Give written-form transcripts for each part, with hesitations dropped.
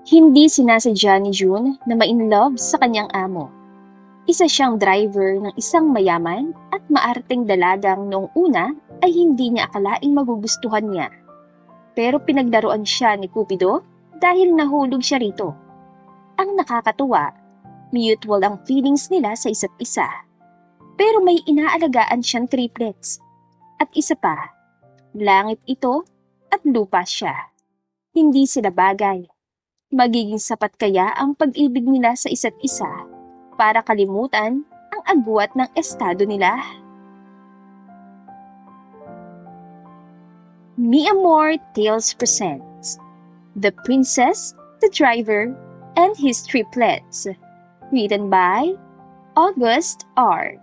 Hindi sinasadya ni June na ma-inlove sa kanyang amo. Isa siyang driver ng isang mayaman at maarteng dalagang noong una ay hindi niya akalaing magugustuhan niya. Pero pinaglaruan siya ni Cupido dahil nahulog siya rito. Ang nakakatuwa, mutual ang feelings nila sa isa't isa. Pero may inaalagaan siyang triplets. At isa pa, langit ito at lupa siya. Hindi sila bagay. Magiging sapat kaya ang pag-ibig nila sa isa't isa para kalimutan ang agwat ng estado nila? Mi Amor Tales presents The Princess, the Driver, and His Triplets. Written by August R.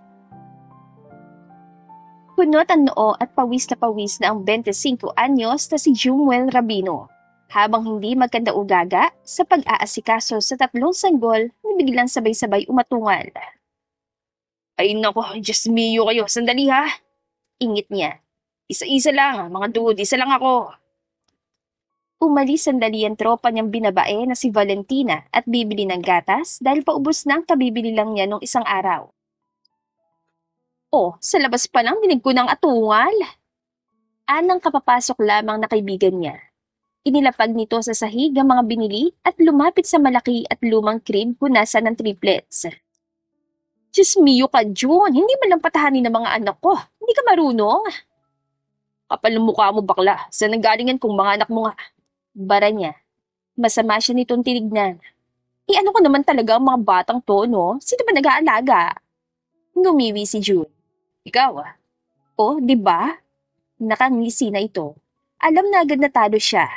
Punot ang noo at pawis na ang 25 anyos na si Jumuel Rabino. Habang hindi magkanda-ugaga sa pag-aasikaso sa 3 sanggol na biglang sabay-sabay umatungal. Ay nako, Diyos mio kayo, sandali ha. Ingit niya. Isa-isa lang, mga dude, isa lang ako. Umalis sandali ang tropa niyang binabae na si Valentina at bibili ng gatas dahil paubos na ang kabibili lang niya nung isang araw. Oh, sa labas pa lang dinig ko ng atungal. Anang kapapasok lamang na kaibigan niya. Inilapag nito sa sahig ang mga binili at lumapit sa malaki at lumang crib hunasan ng triplets. Diyos mio ka, June, hindi man lang patahanin ng mga anak ko. Hindi ka marunong. Kapal ng mukha mo, bakla. Saan nanggalingan kung mga anak mo nga? Bara niya. Masama siya nitong tinignan. Ano ko naman talaga ang mga batang to, no? Sino ba nag-aalaga? Ngumiwi si June. Ikaw Oh, di ba? Nakangisi na ito. Alam na agad na talo siya.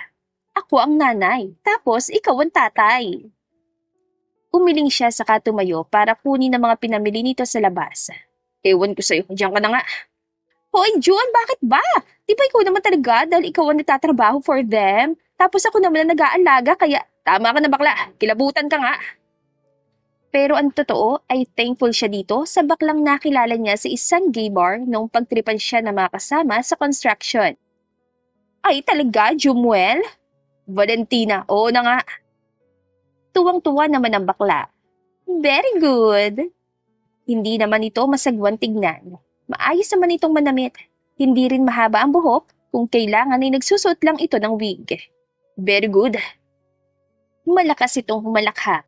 Ako ang nanay, tapos ikaw ang tatay. Umiling siya saka tumayo para kunin ang mga pinamili nito sa labas. Ewan ko sa'yo, diyan ka na nga. Hoy, June, bakit ba? Di ba ikaw naman talaga dahil ikaw ang nagtatrabaho for them? Tapos ako naman ang nag-aalaga kaya tama ka na bakla, kilabutan ka nga. Pero ang totoo ay thankful siya dito sa baklang nakilala niya sa isang gay bar nung pagtripan siya ng mga kasama sa construction. Ay talaga, Jumuel? Valentina, oo na nga. Tuwang-tuwa naman ang bakla. Very good. Hindi naman ito masagwan tignan. Maayos naman itong manamit. Hindi rin mahaba ang buhok kung kailangan ay nagsusuot lang ito ng wig. Very good. Malakas itong humalakhak.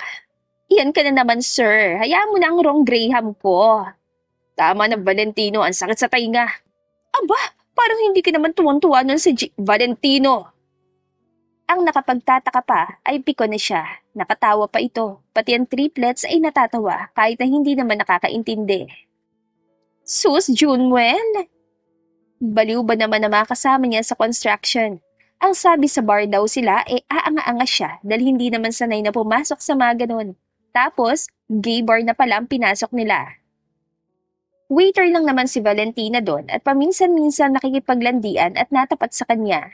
Iyan ka na naman, sir. Hayaan mo na ang wrong Graham ko. Tama na, Valentino. Ang sakit sa tainga. Aba, parang hindi ka naman tuwang-tuwa nun si Valentino. Ang nakapagtataka pa ay piko na siya. Nakatawa pa ito. Pati ang triplets ay natatawa kahit na hindi naman nakakaintindi. Sus, Junewell! Baliw ba naman ang mga kasama niya sa construction? Ang sabi sa bar daw sila aanga-anga siya dahil hindi naman sanay na pumasok sa mga ganun. Tapos, gay bar na pala ang pinasok nila. Waiter lang naman si Valentina doon at paminsan-minsan nakikipaglandian at natapat sa kanya.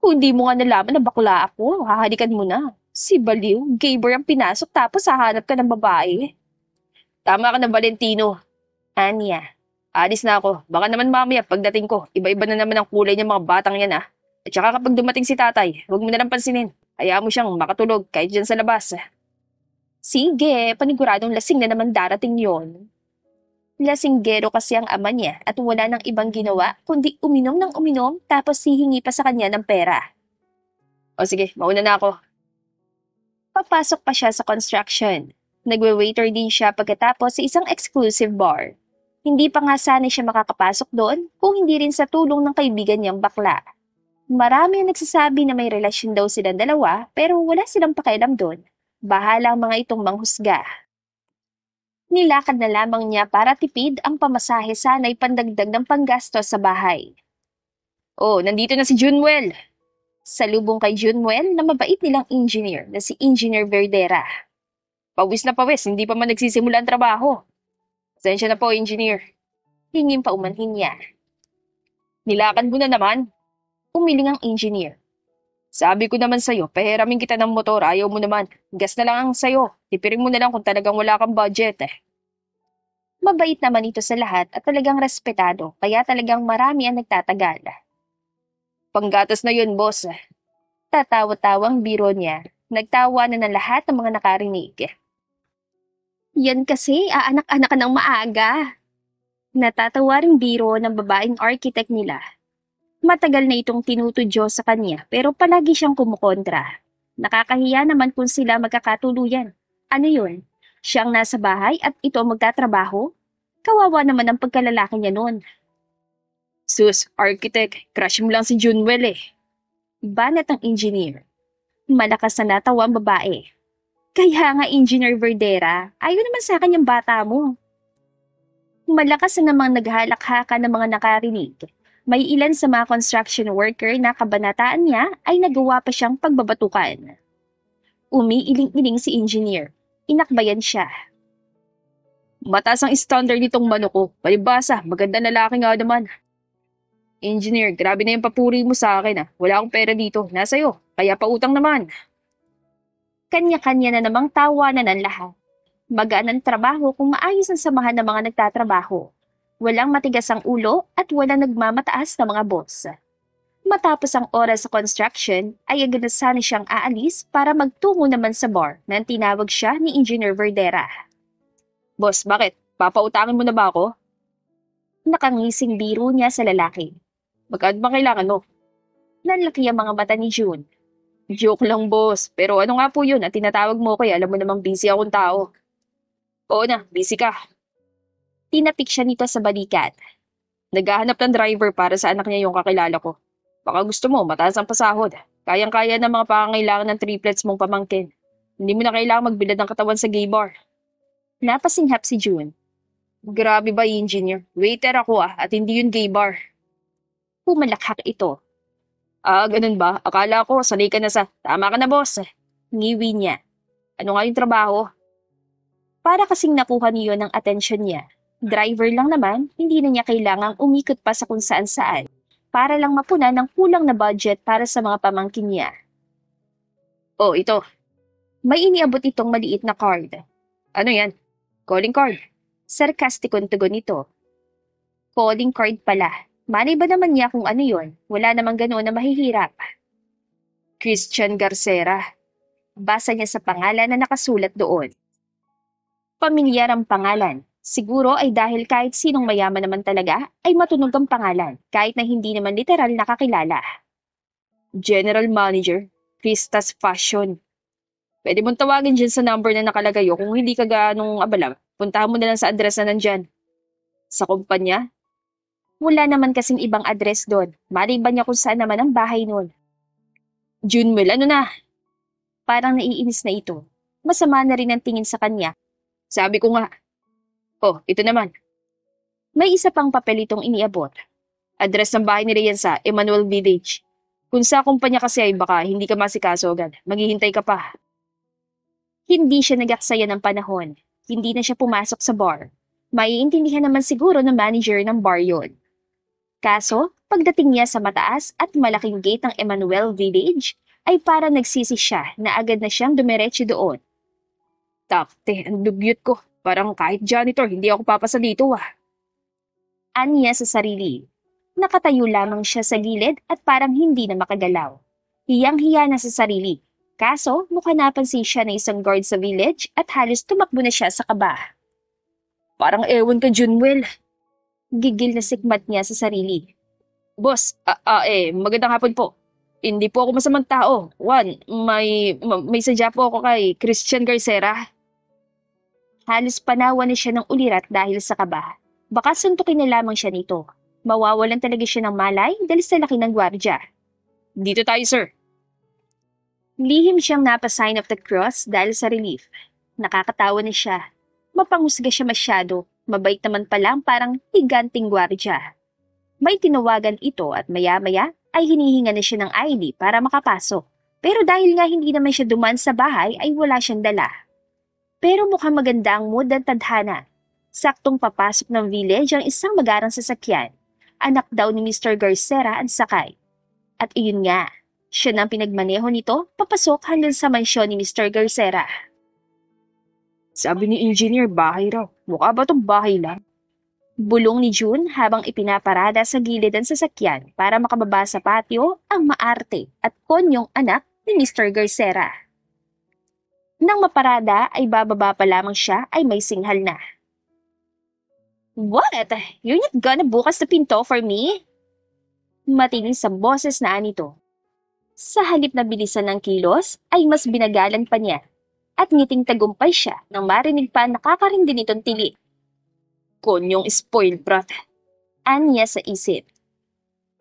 Kung di mo nga nalaman na bakla ako, hahalikan mo na. Si Baliw, gay bar ang pinasok tapos hahanap ka ng babae. Tama ka na, Valentino. Anya, alis na ako. Baka naman mamaya pagdating ko, iba-iba na naman ang kulay ng mga batang yan At saka kapag dumating si tatay, huwag mo na lang pansinin. Hayaan mo siyang makatulog kahit dyan sa labas. Sige, paniguradong lasing na naman darating yon. Lasinggero kasi ang ama niya at wala nang ibang ginawa kundi uminom ng uminom tapos hihingi pa sa kanya ng pera. O sige, mauna na ako. Papasok pa siya sa construction. Nagwe-waiter din siya pagkatapos sa isang exclusive bar. Hindi pa nga sana siya makakapasok doon kung hindi rin sa tulong ng kaibigan niyang bakla. Marami ang nagsasabi na may relasyon daw silang dalawa pero wala silang pakialam doon. Bahala ang mga itong manghusga. Nilakad na lamang niya para tipid ang pamasahe sana'y pandagdag ng panggastos sa bahay. Oh, nandito na si Junewell. Salubong kay Junewell na mabait nilang engineer na si Engineer Verdera. Pawis na pawis, hindi pa man nagsisimula ang trabaho. Pasensya na po, engineer. Hingin pa umanhin niya. Nilakad mo na naman. Umiling ang engineer. Sabi ko naman sa'yo, pahiramin kita ng motor, ayaw mo naman. Gas na lang ang sa'yo. Tipirin mo na lang kung talagang wala kang budget Mabait naman ito sa lahat at talagang respetado, kaya talagang marami ang nagtatagal. Panggatas na yun, boss. Tatawa-tawang biro niya. Nagtawa na ng lahat ng mga nakarinig. Yan kasi, aanak-anak ka ng maaga. Natatawa ring biro ng babaeng architect nila. Matagal na itong tinutudyo sa kanya pero palagi siyang kumukontra. Nakakahiya naman kung sila magkakatuluyan. Ano yun? Siyang nasa bahay at ito ang magtatrabaho? Kawawa naman ang pagkalalaki niya noon. Sus, architect, crush mo lang si Junwell eh. Banat ang engineer. Malakas na natawa ang babae. Kaya nga Engineer Verdera, ayaw naman sa akin yung bata mo. Malakas na namang naghalak-haka ng mga nakarinig. May ilan sa mga construction worker na kabanataan niya ay nagawa pa siyang pagbabatukan. Umiiling-iling si engineer. Inakbayan siya. Mataas ang standard nitong manok ko. Palibasa, maganda na lalaki nga naman. Engineer, grabe na yung papuri mo sa akin ah. Wala akong pera dito. Nasa'yo. Kaya pautang naman. Kanya-kanya na namang tawanan ng lahat. Magaan ang trabaho kung maayos ang samahan ng mga nagtatrabaho. Walang matigas ang ulo at walang nagmamataas na mga boss. Matapos ang oras sa construction, ay agad na sana siyang aalis para magtungo naman sa bar nang tinawag siya ni Engineer Verdera. Boss, bakit? Papautangin mo na ba ako? Nakangising biro niya sa lalaki. Magkano ba kailangan mo? Nanlaki ang mga mata ni June. Joke lang, boss. Pero ano nga po yun at tinatawag mo ko alam mo namang busy akong tao. Oo na, busy ka. Tinapik siya nito sa balikat. Naghahanap ng driver para sa anak niya yung kakilala ko. Baka gusto mo, mataas ang pasahod. Kayang-kaya ng mga pangangailangan ng triplets mong pamangkin. Hindi mo na kailangan magbilad ng katawan sa gay bar. Napasinghap si June. Grabe ba, engineer? Waiter ako at hindi yun gay bar. Pumalakhak ito. Ganun ba? Akala ko, sanay ka na sa, tama ka na boss. Ngiwi niya. Ano nga yung trabaho? Para kasing nakuha niyo ng atensyon niya. Driver lang naman, hindi na niya kailangang umikot pa sa kung saan-saan para lang mapunan ng kulang na budget para sa mga pamangkin niya. Oh, ito. May iniabot itong maliit na card. Ano yan? Calling card. Sarkastikong tugon nito. Calling card pala. Malay ba naman niya kung ano yon? Wala namang ganoon na mahihirap. Christian Garcera. Basa niya sa pangalan na nakasulat doon. Pamilyar ang pangalan. Siguro ay dahil kahit sinong mayaman naman talaga ay matunog ang pangalan kahit na hindi naman literal nakakilala. General Manager, Christas Fashion. Pwede mong tawagin dyan sa number na nakalagay o kung hindi ka ganong abala, puntahan mo na lang sa address na nandyan. Sa kumpanya? Wala naman kasing ibang address doon. Malay ba niya kung saan naman ang bahay noon? Junwell, ano na? Parang naiinis na ito. Masama na rin ang tingin sa kanya. Sabi ko nga. Oh, ito naman. May isa pang papel itong iniabot. Address ng bahay ni Rian sa Emmanuel Village. Kung sa kumpanya kasi ay baka hindi ka masikaso agad. Maghihintay ka pa. Hindi siya nag-aksaya ng panahon. Hindi na siya pumasok sa bar. Maiintindihan naman siguro ng manager ng bar yon. Kaso, pagdating niya sa mataas at malaking gate ng Emmanuel Village, ay para nagsisi siya na agad na siyang dumiretso doon. Takte, ang dugyot ko. Parang kahit janitor, hindi ako papasa dito Aniya sa sarili. Nakatayo lamang siya sa gilid at parang hindi na makagalaw. Hiyang-hiya na sa sarili. Kaso, mukha napansin siya na isang guard sa village at halos tumakbo na siya sa kaba. Parang ewan ka, Junwell. Gigil na sikmat niya sa sarili. Boss, magandang hapon po. Hindi po ako masamang tao. May sadya po ako kay Christian Garcera. Halos panawan na siya ng ulirat dahil sa kaba. Baka suntukin na lamang siya nito. Mawawalan talaga siya ng malay dahil sa laki ng gwardya. Dito tayo, sir. Lihim siyang napa-sign of the cross dahil sa relief. Nakakatawa na siya. Mapangusga siya masyado. Mabait naman pala parang higanting gwardya. May tinawagan ito at maya-maya ay hinihinga na siya ng ID para makapasok. Pero dahil nga hindi naman siya dumaan sa bahay ay wala siyang dala. Pero mukhang maganda ang mood at tadhana. Saktong papasok ng village ang isang magarang sasakyan. Anak daw ni Mr. Garcera ang sakay. At iyon nga, siya nang pinagmaneho nito papasok hanggang sa mansyon ni Mr. Garcera. Sabi ni engineer, bahay raw. Mukha ba itong bahay lang? Bulong ni June habang ipinaparada sa gilid ang sasakyan para makababa sa patio ang maarte at konyong anak ni Mr. Garcera. Nang maparada ay bababa pa lamang siya ay may singhal na. What? You're not gonna bukas na pinto for me? Matinis sa boses na anito. Sa halip na bilisan ng kilos ay mas binagalan pa niya at ngiting tagumpay siya nang marinig pa nakakarindi nitong tili. Konyong spoiled brat. Anya sa isip.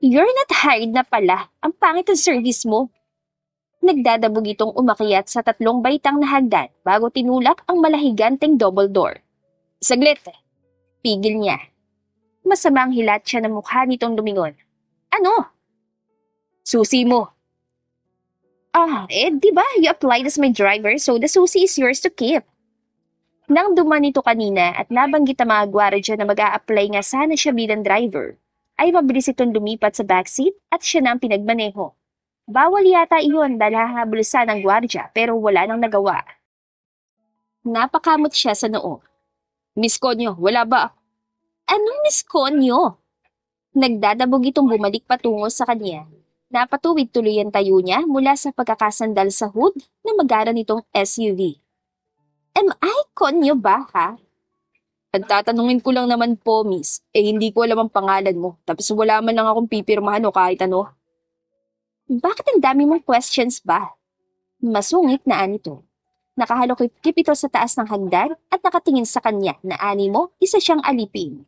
You're not hired na pala. Ang pangit ang service mo. Nagdadabog itong umakyat sa 3 baitang na hagdan bago tinulak ang malahiganteng double door. Saglit! Pigil niya. Masamang hilat siya ng mukha nitong lumingon. Ano? Susi mo. Di ba you applied as my driver so the susi is yours to keep. Nang duman ito kanina at nabanggit ang mga gwardiya na mag-a-apply nga sana siya bilang driver, ay mabilis itong lumipat sa backseat at siya na ang pinagmaneho. Bawal yata iyon dahil hahabulusan ng gwardiya pero wala nang nagawa. Napakamot siya sa noo. Miss Conyo, wala ba? Anong Miss Conyo? Nagdadabog itong bumalik patungo sa kanya. Napatuwid tuloy ang tayo niya mula sa pagkakasandal sa hood na magara nitong SUV. Am I Conyo ba, ha? Pagtatanungin ko lang naman po, miss. Hindi ko alam ang pangalan mo. Tapos wala man lang akong pipirmahan o kahit ano. Bakit ang dami mong questions ba? Masungit na anito. Nakahalokip ito sa taas ng hagdan at nakatingin sa kanya na ani mo, isa siyang alipin.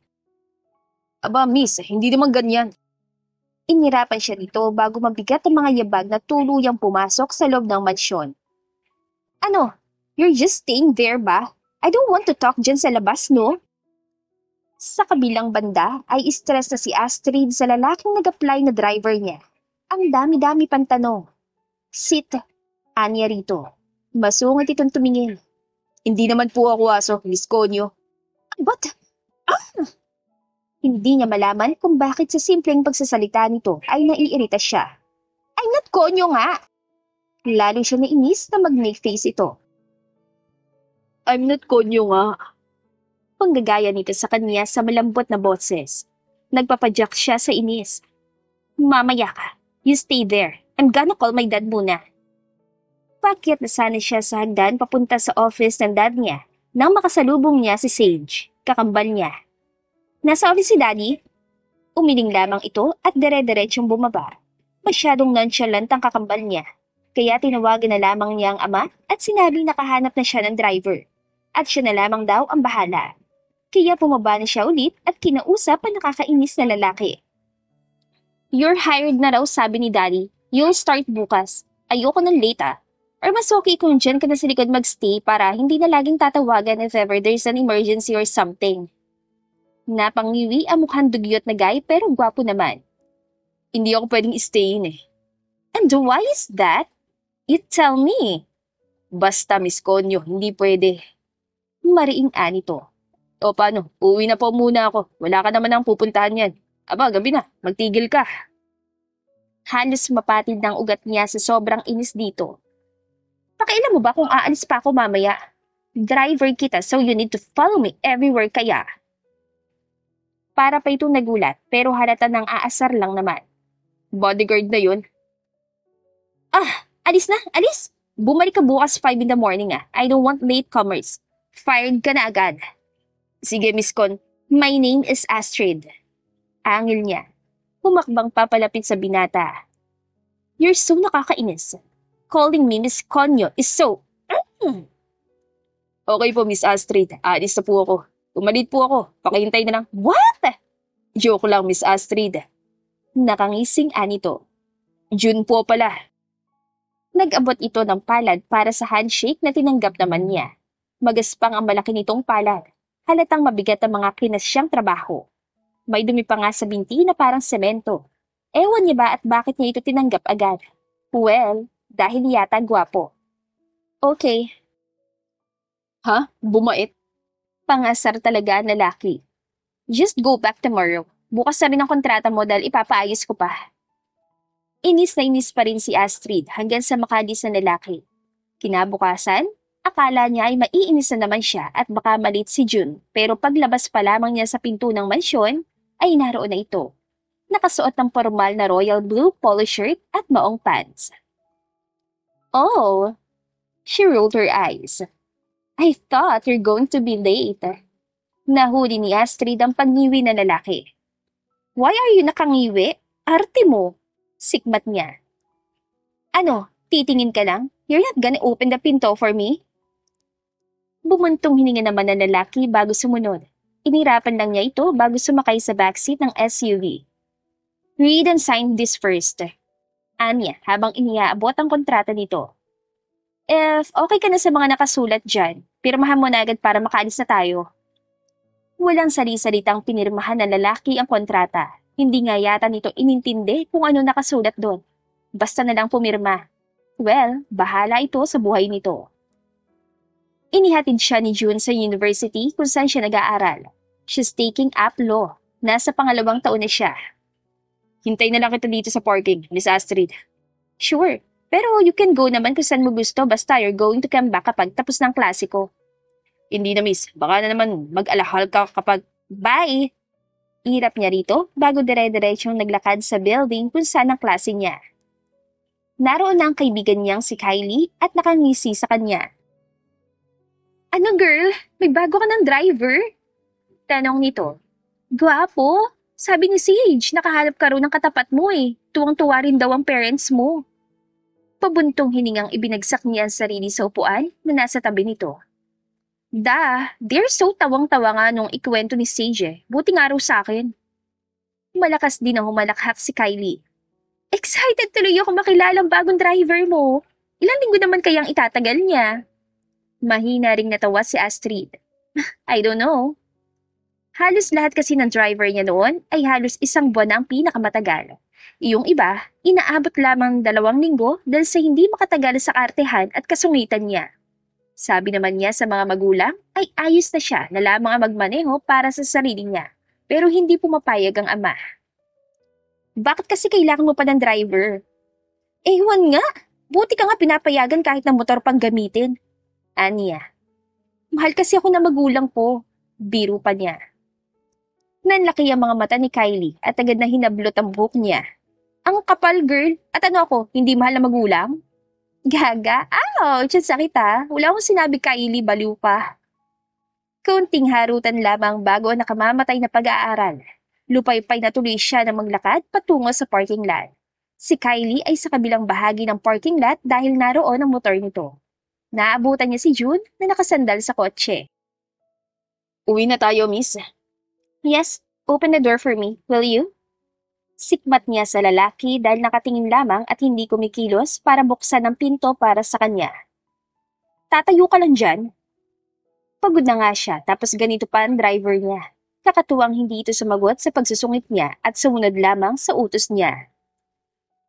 Aba, miss, hindi naman ganyan. Inirapan siya dito bago mabigat ang mga yabag na tuluyang pumasok sa loob ng mansyon. Ano? You're just staying there ba? I don't want to talk dyan sa labas, no? Sa kabilang banda ay stress na si Astrid sa lalaking nag-apply na driver niya. Ang dami-dami pang tanong. Sit, anya rito. Masungit itong tumingin. Hindi naman po ako aso, Miss Conyo. But, Hindi niya malaman kung bakit sa simpleng pagsasalita nito ay naiirita siya. I'm not Conyo nga! Lalo siya nainis na mag-make face ito. I'm not Conyo nga. Panggagaya nito sa kanya sa malambot na boses. Nagpapadyak siya sa inis. Mamaya ka. You stay there. I'm gonna call my dad muna. Pakyat na sana siya sa hagdan papunta sa office ng dad niya nang makasalubong niya si Sage, kakambal niya. Nasa office si Daddy? Umiling lamang ito at dire-diretsyong bumaba. Masyadong nonchalant ang kakambal niya, kaya tinawagan na lamang niya ang ama at sinabing nakahanap na siya ng driver. At siya na lamang daw ang bahala. Kaya bumaba na siya ulit at kinausap ang nakakainis na lalaki. You're hired na raw, sabi ni Daddy. You'll start bukas. Ayoko ng late ah. Or mas okay kung dyan ka na sa likod magstay para hindi na laging tatawagan if ever there's an emergency or something. Napangiwi ang mukhang dugyot na guy pero gwapo naman. Hindi ako pwedeng i-stayin eh. And why is that? You tell me. Basta, Miss Conyo, hindi pwede. Mariing anito. O paano, uuwi na po muna ako. Wala ka naman ang pupuntahan yan. Aba, gabi na, magtigil ka. Halos mapatid ng ugat niya sa sobrang inis dito. Pakialam mo ba kung aalis pa ako mamaya? Driver kita so you need to follow me everywhere kaya. Para pa itong nagulat pero halata ng aasar lang naman. Bodyguard na yun. Alis na, alis! Bumalik ka bukas 5 in the morning ah. I don't want latecomers. Fired ka na agad. Sige, Miss Con. My name is Astrid. Angil niya. Humakbang papalapit sa binata. You're so nakakainis. Calling me Miss Conyo is so... Okay po, Miss Astrid. Alis na po ako. Umalit po ako. Pakihintay na lang. What? Joke lang, Miss Astrid. Nakangising anito. June po pala. Nag-abot ito ng palad para sa handshake na tinanggap naman niya. Magaspang ang malaki nitong palad. Halatang mabigat ang mga kinasyang trabaho. May dumi pa nga sa binti na parang semento. Ewan niya ba at bakit niya ito tinanggap agad? Well, dahil yata gwapo. Okay. Ha? Bumait? Pangasar talaga ang lalaki. Just go back tomorrow. Bukas na rin ang kontrata mo dahil ipapaayos ko pa. Inis na inis pa rin si Astrid hanggang sa makadis na lalaki. Kinabukasan, akala niya ay maiinis na naman siya at baka malit si June pero paglabas pa lamang niya sa pinto ng mansyon ay naroon na ito. Nakasuot ng formal na royal blue polo shirt at maong pants. Oh! She rolled her eyes. I thought you're going to be late. Nahuli ni Astrid ang pangiwi na lalaki. Why are you nakangiwi? Arte mo. Sikmat niya. Ano, titingin ka lang? You're not gonna open the pinto for me? Bumuntong hininga naman ng lalaki bago sumunod. Inirapan lang niya ito bago sumakay sa backseat ng SUV. Read and sign this first. Anya habang iniaabot ang kontrata nito. If okay ka na sa mga nakasulat dyan, pirmahan mo na agad para makaalis na tayo. Walang sali-salitang pinirmahan ng lalaki ang kontrata. Hindi nga yata nito inintindi kung ano nakasulat doon. Basta na lang pumirma. Well, bahala ito sa buhay nito. Inihatid siya ni June sa university kung saan siya nag-aaral. She's taking up law. Nasa pangalawang taon na siya. Hintay na lang kita dito sa parking, Miss Astrid. Sure, pero you can go naman kung saan mo gusto basta you're going to come back kapag tapos ng klase ko. Hindi na miss, baka na naman mag-alahal ka kapag... Bye! Irap niya rito bago dire-diretsyong naglakad sa building kung saan ang klase niya. Naroon na ang kaibigan niyang si Kylie at nakangisi sa kanya. Ano girl? May bago ka ng driver? Tanong nito. Gwapo? Sabi ni Sage, nakahanap ka rin ng katapat mo eh. Tuwang-tuwa rin daw ang parents mo. Pabuntong hiningang ibinagsak niya ang sarili sa upuan na nasa tabi nito. They're so tawang-tawa nga nung ikwento ni Sage eh. Buti nga raw sa akin. Malakas din ang humalakhak si Kylie. Excited tuloy ako makilala ang bagong driver mo. Ilang linggo naman kayang itatagal niya? Mahina ring natawa si Astrid. I don't know. Halos lahat kasi ng driver niya noon ay halos 1 buwan na ang pinakamatagal. Iyong iba, inaabot lamang 2 linggo dahil sa hindi makatagal sa artehan at kasungitan niya. Sabi naman niya sa mga magulang ay ayos na siya na lamang ang magmaneho para sa sarili niya, pero hindi pumapayag ang ama. Bakit kasi kailangan mo pa ng driver? Ewan nga, buti ka nga pinapayagan kahit na motor pang gamitin. Anya. Mahal kasi ako na magulang ko. Biro pa niya. Nanlaki ang mga mata ni Kylie at agad na hinablot ang buhok niya. Ang kapal girl, at ano ako, hindi mahal na magulang? Gaga, ouch, ang sakit ah. Wala akong sinabi Kylie, baliw pa. Kaunting harutan lamang bago ang nakamamatay na pag-aaral. Lupay-pay na tuloy siya na maglakad patungo sa parking lot. Si Kylie ay sa kabilang bahagi ng parking lot dahil naroon ang motor nito. Naabutan niya si June na nakasandal sa kotse. Uwi na tayo, miss. Yes, open the door for me, will you? Sikmat niya sa lalaki dahil nakatingin lamang at hindi kumikilos para buksan ang pinto para sa kanya. Tatayo ka lang dyan. Pagod na nga siya tapos ganito pa ang driver niya. Kakatuwang hindi ito sumagot sa pagsusungit niya at sumunod lamang sa utos niya.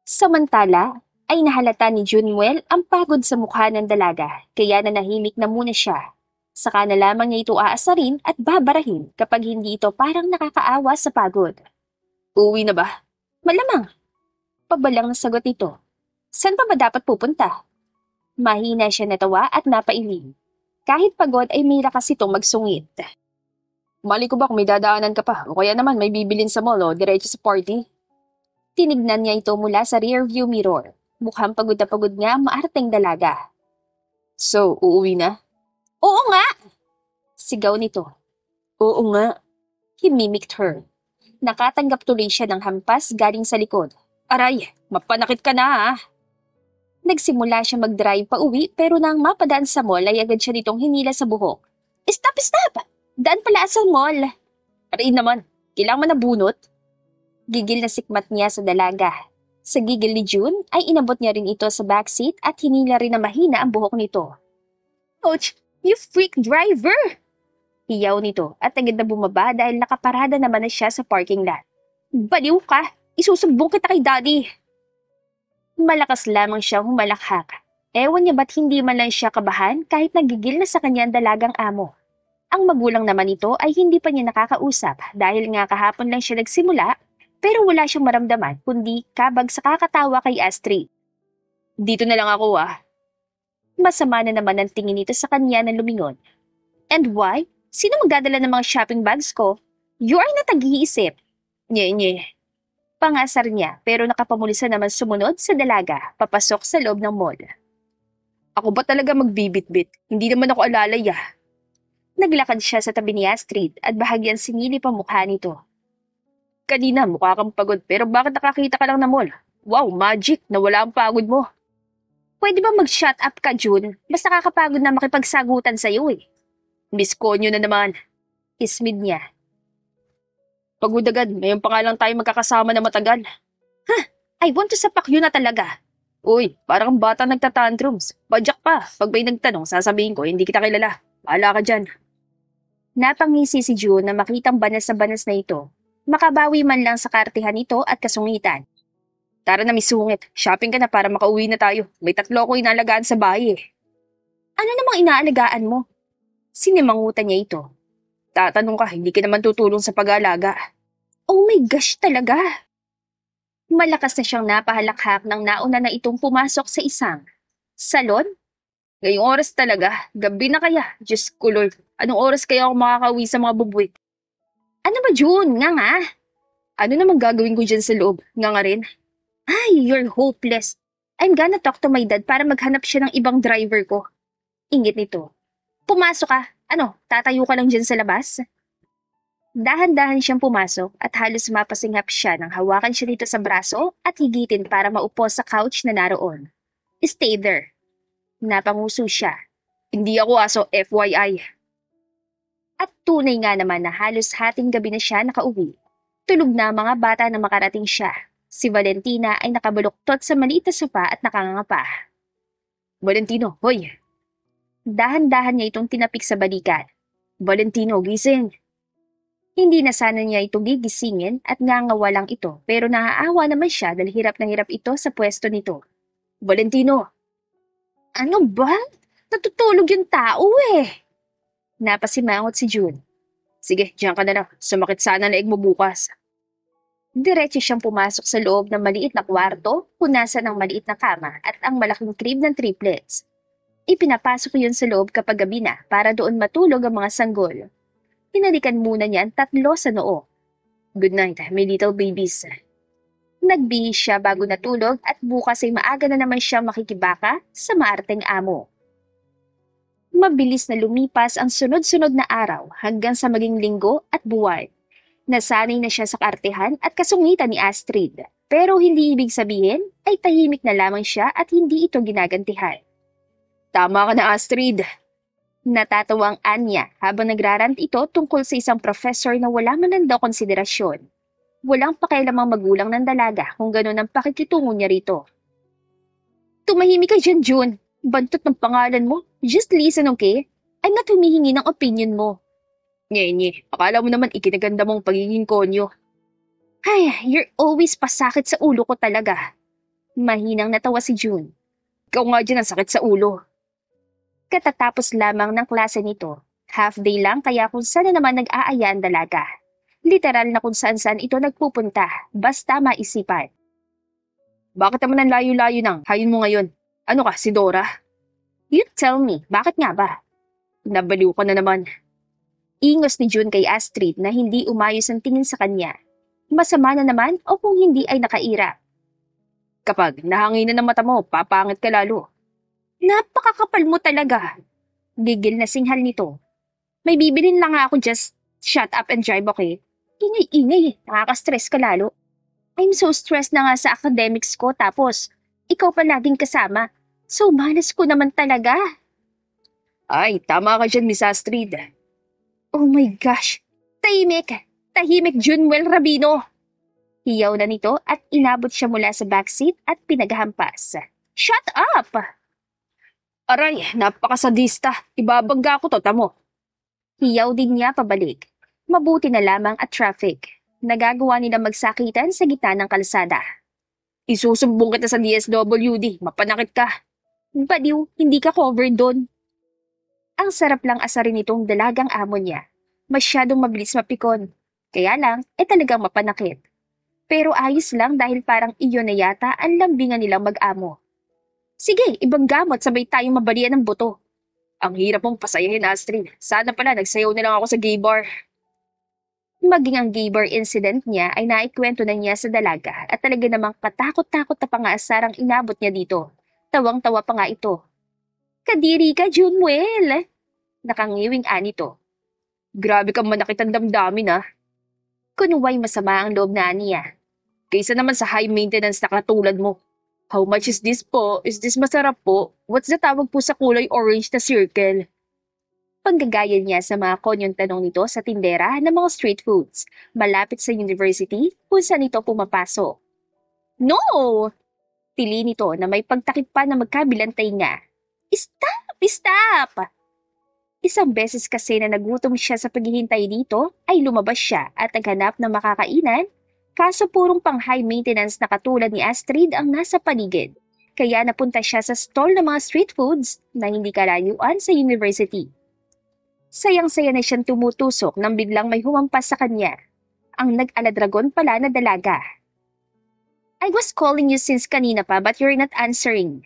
Samantala, ay nahalata ni Junwell ang pagod sa mukha ng dalaga kaya nanahimik na muna siya. Saka na lamang niya ito aasarin at babarahin kapag hindi ito parang nakakaawa sa pagod. Uwi na ba? Malamang. Pabalang na sagot ito. Saan pa ba dapat pupunta? Mahina siya natawa at napailing. Kahit pagod ay may lakas itong magsungit. Mali ko ba kung may dadaanan ka pa o kaya naman may bibilin sa mall o diretso sa party? Tinignan niya ito mula sa rearview mirror. Mukhang pagod na pagod nga ang maarteng dalaga. So, uuwi na? Oo nga! Sigaw nito. Oo nga. He mimicked her. Nakatanggap tuloy siya ng hampas galing sa likod. Aray, mapanakit ka na ah! Nagsimula siya mag-drive pa uwi pero nang mapadaan sa mall ay agad siya nitong hinila sa buhok. Stop, stop! Daan pala sa mall. Aray naman, kailangan mo na bunot. Gigil na sikmat niya sa dalaga. Sa gigil ni June ay inabot niya rin ito sa backseat at hinila rin na mahina ang buhok nito. Ouch! You freak driver! Hiyaw nito at agad na bumaba dahil nakaparada naman na siya sa parking lot. Baliw ka! Isusumbong kita kay daddy! Malakas lamang siyang humalakhak. Ewan niya ba't hindi man lang siya kabahan kahit nagigil na sa kanya ang dalagang amo. Ang magulang naman ito ay hindi pa niya nakakausap dahil nga kahapon lang siya nagsimula pero wala siyang maramdaman kundi kabag sa kakatawa kay Astrid. Dito na lang ako ah. Masama na naman ang tingin nito sa kanya na lumingon. And why? Sino magdadala ng mga shopping bags ko? You are not nag-iisip. Nye. Pangasar niya pero nakapamulisa naman sumunod sa dalaga papasok sa loob ng mall. Ako ba talaga magbibitbit? Hindi naman ako alalay ah. Naglakad siya sa tabi ni Astrid at bahagyang sinilip ang mukha nito. Kanina mukha kang pagod pero bakit nakakita ka lang na mall? Wow, magic! Nawala ang pagod mo. Pwede ba mag-shut up ka, June? Mas nakakapagod na makipagsagutan sa'yo eh. Miss Konyo na naman. Ismid niya. Pagod agad, ngayon pa nga lang tayo magkakasama na matagal. I want to sapak yun na talaga. Uy, parang kang bata nagtatantrums. Padyak pa. Pag may nagtanong, sasabihin ko, hindi kita kilala. Bahala ka dyan. Napangisi si June na makitang banas na banas na ito. Makabawi man lang sa kartihan ito at kasungitan. Tara na, may sungit. Shopping ka na para makauwi na tayo. May 3 ako inalagaan sa bahay eh. Ano namang inaalagaan mo? Sinimangutan niya ito. Tatanong ka, hindi ka naman tutulong sa pag-aalaga. Oh my gosh talaga! Malakas na siyang napahalakhak nang nauna na itong pumasok sa isang salon. Ngayong oras talaga, gabi na kaya. Diyos ko Lord, anong oras kaya ako makakauwi sa mga bubuit? Ano ba June? Nga? Ano namang gagawin ko dyan sa loob? Nga rin? Ay, you're hopeless. I'm gonna talk to my dad para maghanap siya ng ibang driver ko. Ingit nito. Pumasok ka. Ano, tatayo ka lang dyan sa labas? Dahan-dahan siyang pumasok at halos mapasinghap siya nang hawakan siya dito sa braso at higitin para maupo sa couch na naroon. Stay there. Napanguso siya. Hindi ako aso, FYI. At tunay nga naman na halos hating gabi na siya nakauwi. Tulog na ang mga bata na makarating siya. Si Valentina ay nakabaluktot sa maliit na sopa at nakangangapa. Valentino, hoy! Dahan-dahan niya itong tinapik sa balikat. Valentino, gising! Hindi na sana niya ito gigisingin at ngangawalang ito pero naaawa naman siya dahil hirap na hirap ito sa pwesto nito. Valentino! Ano ba? Natutulog yung tao eh. Napasimangot si June. Sige, diyan ka na lang. Sumakit sana leeg mo bukas. Diretso siyang pumasok sa loob ng maliit na kwarto, punasan ng maliit na kama at ang malaking crib ng triplets. Ipinapasok yun sa loob kapag gabi na para doon matulog ang mga sanggol. Hinalikan muna niya ang 3 sa noo. Good night, my little babies. Nagbihis siya bago natulog at bukas ay maaga na naman siya makikibaka sa maarteng amo. Mabilis na lumipas ang sunod-sunod na araw hanggang sa maging linggo at buwan. Nasanay na siya sa kaartehan at kasungitan ni Astrid, pero hindi ibig sabihin ay tahimik na lamang siya at hindi ito ginagantihan. Tama ka na, Astrid. Natatawa ang Anya habang nagrarant ito tungkol sa isang professor na wala man lang daw konsiderasyon. Walang pakialamang magulang ng dalaga kung gano'n ang pakikitungo niya rito. Tumahimik ka dyan, June. Bantot ng pangalan mo. Just listen, okay? I'm not humihingi ng opinion mo. Nye, akala mo naman ikinaganda mong pagiging konyo. Ay, you're always pasakit sa ulo ko talaga. Mahinang natawa si June. Ikaw nga dyan ang sakit sa ulo. Katatapos lamang ng klase nito. Half day lang kaya kung saan na naman nag-aaya ang dalaga. Literal na kung saan-saan ito nagpupunta, basta maisipan. Bakit naman ang layo-layo ng hayon mo ngayon? Ano ka, si Dora? You tell me, bakit nga ba? Nabaliw ka na naman. Ingos ni June kay Astrid na hindi umayos ang tingin sa kanya. Masama na naman o kung hindi ay nakaira. Kapag nahanginan ng mata mo, papangit ka lalo. Napakakapal mo talaga. Gigil na singhal nito. May bibilin lang ako, just shut up and drive, okay? Ingay-ingay, nakaka-stress ka lalo. I'm so stressed na nga sa academics ko tapos ikaw pa laging kasama. So malas ko naman talaga. Ay, tama ka dyan, Miss Astrid. Oh my gosh, tahimik! Tahimik Junwell Rabino! Hiyaw na nito at inabot siya mula sa backseat at pinaghampas. Shut up! Aray, napakasadista. Ibabangga ko to, tamo. Hiyaw din niya pabalik. Mabuti na lamang at traffic. Nagagawa nila magsakitan sa gitna ng kalsada. Isusumbong kita sa DSWD. Mapanakit ka. Baliw, hindi ka covered doon. Ang sarap lang asarin nitong dalagang amo niya. Masyadong mabilis mapikon. Kaya lang, talagang mapanakit. Pero ayos lang dahil parang iyon na yata ang lambingan nilang mag-amo. Sige, ibang gamot sabay tayong mabalian ng buto. Ang hirap mong pasayahin, Astrid. Sana pala nagsayaw na lang ako sa gay bar. Maging ang gay bar incident niya ay naikwento na niya sa dalaga at talaga namang katakot-takot na pangaasar ang inabot niya dito. Tawang-tawa pa nga ito. Kadiri ka, Junmuel. Nakangiwing anito. Grabe kang manakit ang damdamin ah. Kunuway masama ang loob na niya. Kaysa naman sa high maintenance na katulad mo. How much is this po? Is this masarap po? What's the tawag po sa kulay orange na circle? Panggagaya niya sa mga konyong tanong nito sa tindera ng mga street foods, malapit sa university kung saan ito pumapasok. No! Tili nito na may pagtakip pa na magkabilantay nga. Stop! Stop! Isang beses kasi na nagutom siya sa paghihintay dito ay lumabas siya at naghanap ng makakainan, kaso purong pang high maintenance na katulad ni Astrid ang nasa paligid. Kaya napunta siya sa stall ng mga street foods na hindi kalayuan sa university. Sayang-saya na siyang tumutusok nang biglang may humampas sa kanya. Ang nag-aladragon pala na dalaga. I was calling you since kanina pa but you're not answering.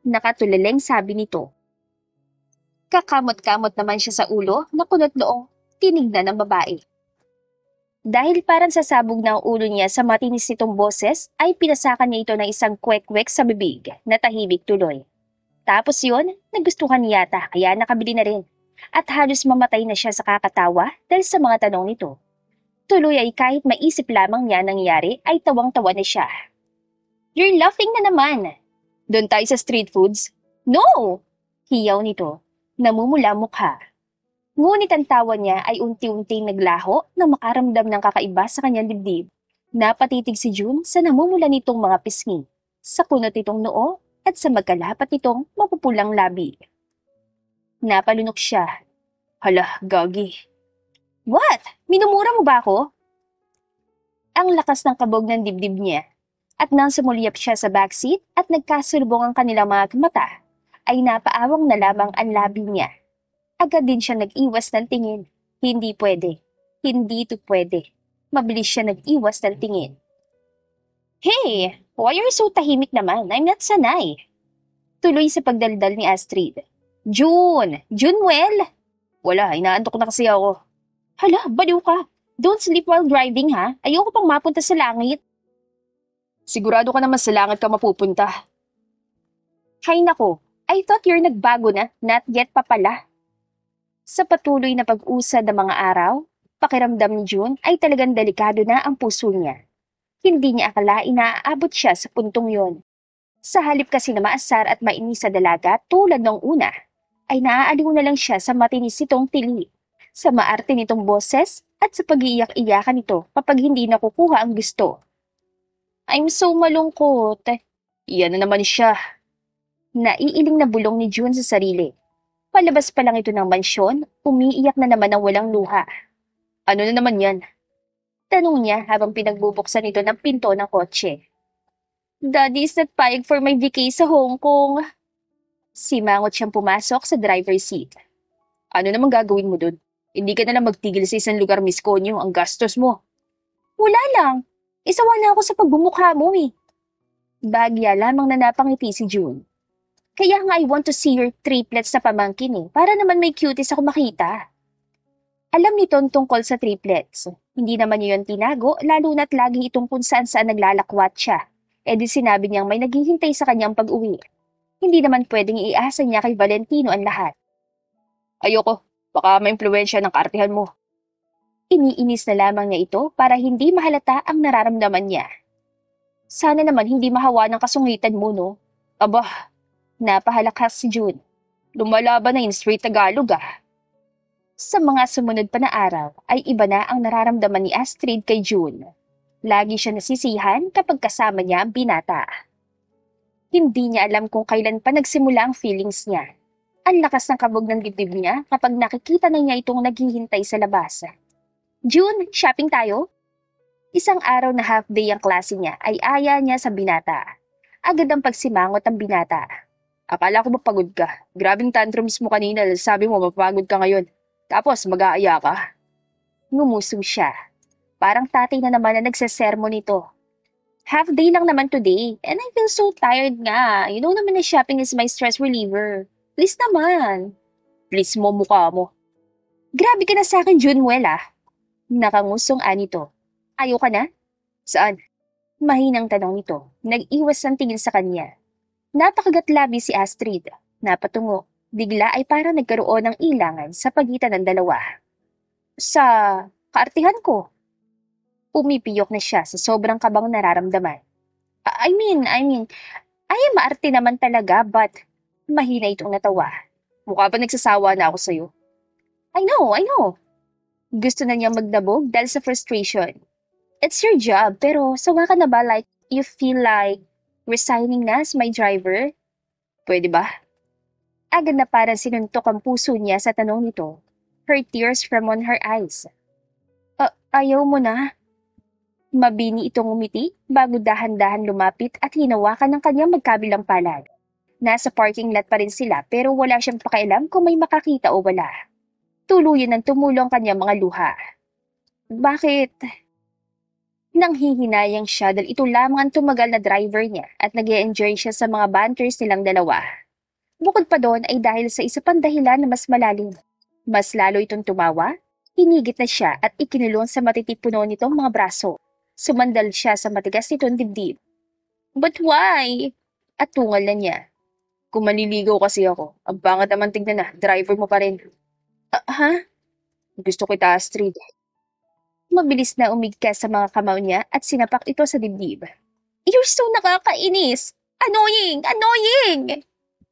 Nakatuleleng sabi nito. Kakamot-kamot naman siya sa ulo na kunot noong tinignan ng babae. Dahil parang sasabog na ang ulo niya sa matinis nitong boses, ay pinasakan niya ito ng isang kwek-kwek sa bibig na tahimik tuloy. Tapos yun, nagustuhan niya yata kaya nakabili na rin. At halos mamatay na siya sa kakatawa dahil sa mga tanong nito. Tuloy ay kahit maisip lamang niya nangyari ay tawang-tawa na siya. You're laughing na naman. Doon tayo sa street foods? No! Hiyaw nito. Namumula mukha. Ngunit ang tawa niya ay unti-unting naglaho na makaramdam ng kakaiba sa kanyang dibdib. Napatitig si June sa namumula nitong mga pisngi, sa kunot nitong noo at sa magkalapat nitong mapupulang labi. Napalunok siya. Hala, gagi. What? Minumura mo ba ako? Ang lakas ng kabog ng dibdib niya. At nang sumulyap siya sa backseat at nagkasulubong ang kanilang mga mata, ay napaawang na lamang ang labi niya. Agad din siya nag-iwas ng tingin. Hindi pwede. Hindi ito pwede. Mabilis siya nag-iwas ng tingin. Hey! Why are you so tahimik naman? I'm not sanay. Tuloy sa pagdaldal ni Astrid. June! Junewell! Wala, inaantok na kasi ako. Hala, baliw ka. Don't sleep while driving ha. Ayoko pang mapunta sa langit. Sigurado ka naman sa langit ka mapupunta. Hay nako, I thought you're nagbago na, not yet pa pala. Sa patuloy na pag-usad ng mga araw, pakiramdam ni June ay talagang delikado na ang puso niya. Hindi niya akalain na aabot siya sa puntong yon. Sa halip kasi na maasar at mainis sa dalaga tulad ng una, ay naaaliw na lang siya sa matinis nitong tili, sa maarte nitong boses at sa pag-iiyak-iyakan nito kapag hindi nakukuha ang gusto. I'm so malungkot. Iyan na naman siya. Naiiling na bulong ni June sa sarili. Palabas pa lang ito ng mansyon, umiiyak na naman ng walang luha. Ano na naman yan? Tanong niya habang pinagbubuksan ito ng pinto ng kotse. Daddy is not payag for my vacay sa Hong Kong. Simangot siyang pumasok sa driver's seat. Ano naman gagawin mo dun? Hindi ka na lang magtigil sa isang lugar, Miss Conyo, ang gastos mo. Wala lang. Isawa na ako sa pagbumukha mo eh. Bagya lamang na napangiti si June. Kaya nga I want to see your triplets na pamangkin eh, para naman may cuties ako makita. Alam nito tungkol sa triplets. Hindi naman niya yun tinago, lalo na't laging itong kung saan naglalakwa't siya. E di sinabi niyang may naghihintay sa kanyang pag-uwi. Hindi naman pwedeng iasa niya kay Valentino ang lahat. Ayoko, baka maimpluwensya ng kaartihan mo. Iniinis na lamang niya ito para hindi mahalata ang nararamdaman niya. Sana naman hindi mahawa ng kasungitan mo, no? Aba, napahalakas si June. Lumalaban na in straight Tagalog ah. Sa mga sumunod pa na araw ay iba na ang nararamdaman ni Astrid kay June. Lagi siya nasisihan kapag kasama niya ang binata. Hindi niya alam kung kailan pa nagsimula ang feelings niya. Ang lakas ng kabog ng dibdib niya kapag nakikita na niya itong naghihintay sa labas. June, shopping tayo? Isang araw na half-day ang klase niya ay aya niya sa binata. Agad ang pagsimangot ang binata. Akala ko mapagod ka. Grabing tantrums mo kanina, sabi mo mapagod ka ngayon. Tapos mag-aaya ka. Ngumuso siya. Parang tatay na naman na nagsasermo nito. Half day lang naman today, and I feel so tired nga. You know naman na shopping is my stress reliever. Please naman. Please mo mukha mo. Grabe ka na sa akin, Junewell ah. Nakangusong anito. Ayaw ka na? Saan? Mahinang tanong nito. Nag-iwas ng tingin sa kanya. Napakagatlabi si Astrid. Napatungo. Bigla ay parang nagkaroon ng ilangan sa pagitan ng dalawa. Sa kaartihan ko. Pumipiyok na siya sa sobrang kabang nararamdaman. I mean, ay maarte naman talaga but mahina itong natawa. Mukha ba nagsasawa na ako sa'yo? I know. Gusto na niyang magdabog dahil sa frustration. It's your job, pero sawa ka na ba like you feel like resigning na as my driver? Pwede ba? Agad na parang sinuntok ang puso niya sa tanong nito. Her tears from on her eyes. Ayaw mo na? Mabini itong umiti bago dahan-dahan lumapit at hinawakan ng kanyang magkabilang palad. Nasa parking lot pa rin sila pero wala siyang pakialam kung may makakita o wala. Tuluyan ng tumulong kanyang mga luha. Bakit? Nanghihinayang siya dahil ito lamang ang tumagal na driver niya at nag-e-enjoy siya sa mga banters nilang dalawa. Bukod pa doon ay dahil sa isa pang dahilan na mas malalim. Mas lalo itong tumawa, hinigit na siya at ikinulong sa matitipuno nitong mga braso. Sumandal siya sa matigas nitong dibdib. But why? At tungal na niya. Kung manliligaw kasi ako, ang pangat naman tignan na, driver mo pa rin. Ha? Gusto kita, Astrid. Mabilis na umigkas sa mga kamao niya at sinapak ito sa dibdib. You're so nakakainis! Annoying!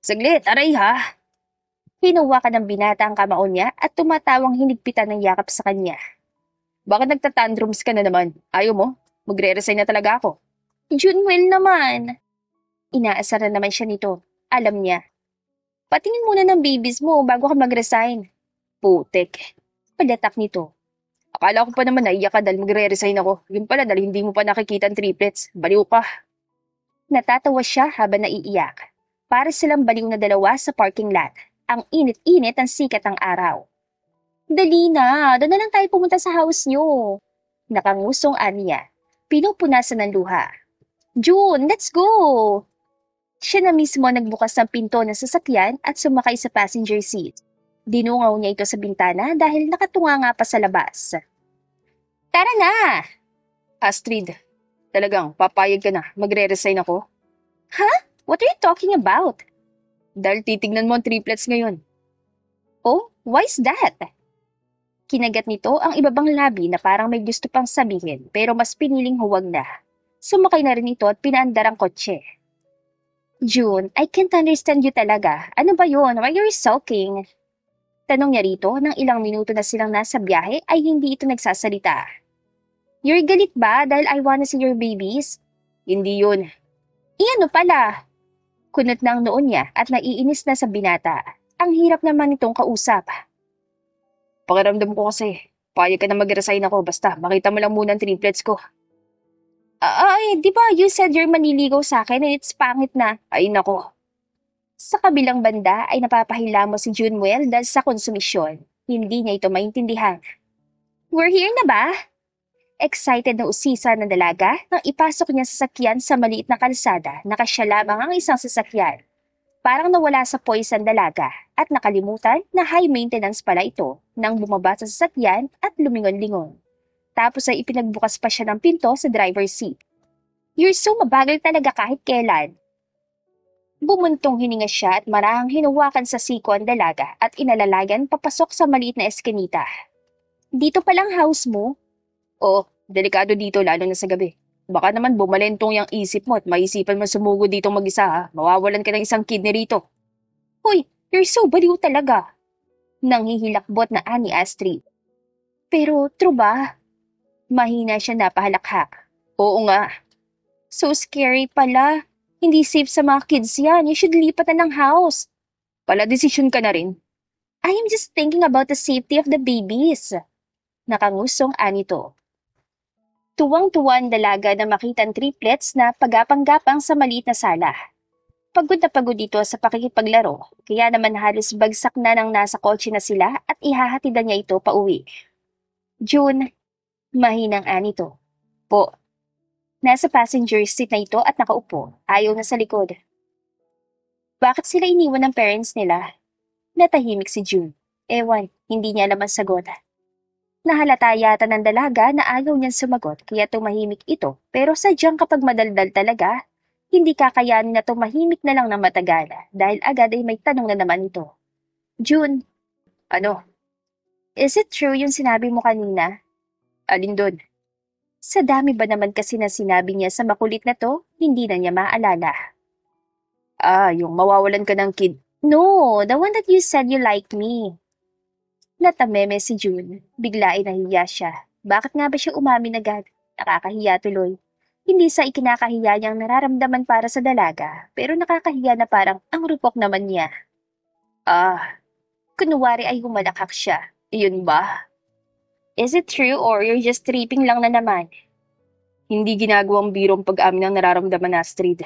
Saglit, aray ha! Hinawakan ng binata ang kamao niya at tumatawang hinigpitan ng yakap sa kanya. Bakit nagtatantrums ka na naman? Ayaw mo? Magre-resign na talaga ako. Junwell naman! Inaasar na naman siya nito. Alam niya. Patingin muna ng babies mo bago ka mag-resign. Putek. Palatak nito. Akala ko pa naman naiyak ka dahil magre-resign ako. Yun pala dahil hindi mo pa nakikita ang triplets. Baliw ka. Natatawa siya habang naiiyak. Para silang baliw na dalawa sa parking lot. Ang init-init ang sikat ng araw. Dali na, doon na lang tayo pumunta sa house niyo. Nakangusong Anya. Pinupunasan ng luha. June, let's go! Siya na mismo nagbukas ng pinto ng sasakyan at sumakay sa passenger seat. Dinungaw niya ito sa bintana dahil nakatunga nga pa sa labas. Tara na! Astrid, talagang papayag ka na. Magre-resign ako. What are you talking about? Dahil titignan mo ang triplets ngayon. Oh, why's that? Kinagat nito ang ibabang labi na parang may gusto pang sabihin pero mas piniling huwag na. Sumakay na rin ito at pinaandar ang kotse. June, I can't understand you talaga. Ano ba yun? Why are you sulking? Tanong niya rito nang ilang minuto na silang nasa biyahe ay hindi ito nagsasalita. You're galit ba dahil I wanna see your babies? Hindi yun. Iyan pala. Kunot na ang noon niya at naiinis na sa binata. Ang hirap naman nitong kausap. Pakiramdam ko kasi, payag ka na mag-resign ako. Basta, makita mo lang muna ang triplets ko. Ay, di ba you said you're manliligaw sa akin and it's pangit na. Ay nako. Sa kabilang banda ay napapahilamo si Junwell dahil sa konsumisyon. Hindi niya ito maintindihan. We're here na ba? Excited na usisa ng dalaga nang ipasok niya sa sasakyan sa maliit na kalsada na kasya lamang ang isang sasakyan. Parang nawala sa poise ang dalaga at nakalimutan na high maintenance pala ito nang bumaba sa sasakyan at lumingon-lingon. Tapos ay ipinagbukas pa siya ng pinto sa driver's seat. You're so mabagal talaga kahit kailan. Bumuntong hininga siya at marahang hinawakan sa siko ang dalaga at inalalagan papasok sa maliit na eskinita. Dito palang house mo? Oo, delikado dito lalo na sa gabi. Baka naman bumalentong yung isip mo at maisipan mo sumugod dito mag-isa ha. Mawawalan ka ng isang kidney rito. Hoy, you're so baliw talaga. Nanghihilakbot na ani Astrid. Pero true ba? Mahina siya napahalakhak. Oo nga. So scary pala. Hindi safe sa mga kids yan. You should lipat na ng house. Pala desisyon ka na rin. I am just thinking about the safety of the babies. Nakangusong anito. Tuwang-tuwa ang dalaga na makita ang triplets na pagapang-gapang sa maliit na sala. Pagod na pagod dito sa pakikipaglaro, kaya naman halos bagsak na nang nasa kotse na sila at ihahatidan niya ito pauwi. June, mahinang anito. Po. Nasa passenger seat na ito at nakaupo, ayaw na sa likod. Bakit sila iniwan ng parents nila? Natahimik si June. Ewan, hindi niya alam ang sagot. Nahalata yata ng dalaga na ayaw niyang sumagot kaya tumahimik ito pero sadyang kapag madaldal talaga, Hindi kakayanin na tumahimik na lang ng matagal dahil agad ay may tanong na naman ito. June, Ano? is it true yung sinabi mo kanina? Alin doon? Sa dami ba naman kasi na sinabi niya sa makulit na to, hindi na niya maalala. Yung mawawalan ka ng kid. No, the one that you said you liked me. Natameme si June. Bigla ay nahiya siya. Bakit nga ba siya umamin agad? Nakakahiya tuloy. Hindi sa ikinakahiya niyang nararamdaman para sa dalaga, pero nakakahiya na parang ang rupok naman niya. Kunwari ay humalakak siya. Iyon ba? Is it true or you're just tripping lang na naman? Hindi ginagawang birong pag-amin ng nararamdaman, Astrid.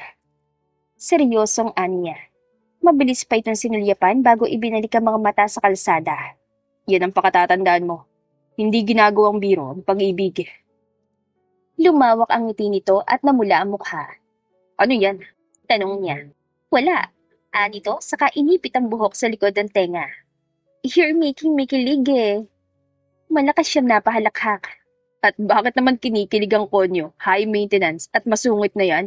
Seryosong anya. Mabilis pa itong sinulyapan bago ibinalik ang mga mata sa kalsada. Yan ang pakatatandaan mo. Hindi ginagawang biro ang pag-ibig. Lumawak ang ngiti nito at namula ang mukha. Ano yan? Tanong niya. Wala. Anito, saka inipit ang buhok sa likod ng tenga. You're making me kilig eh. Malakas siyang napahalakhak. At bakit naman kinikilig ang konyo, high maintenance at masungit na yan?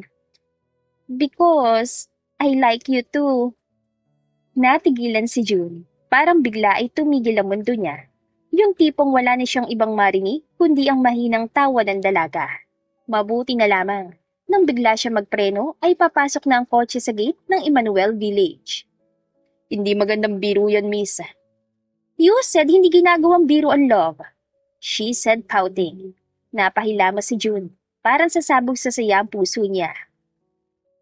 Because I like you too. Natigilan si June. Parang bigla ay tumigil ang mundo niya. Yung tipong wala na siyang ibang marinig, kundi ang mahinang tawa ng dalaga. Mabuti na lamang. Nang bigla siya magpreno, ay papasok na ang kotse sa gate ng Emmanuel Village. Hindi magandang biro yan, miss. You said hindi ginagawang biro ang love. She said pouting. Napahilama si June. Parang sasabog sa saya ang puso niya.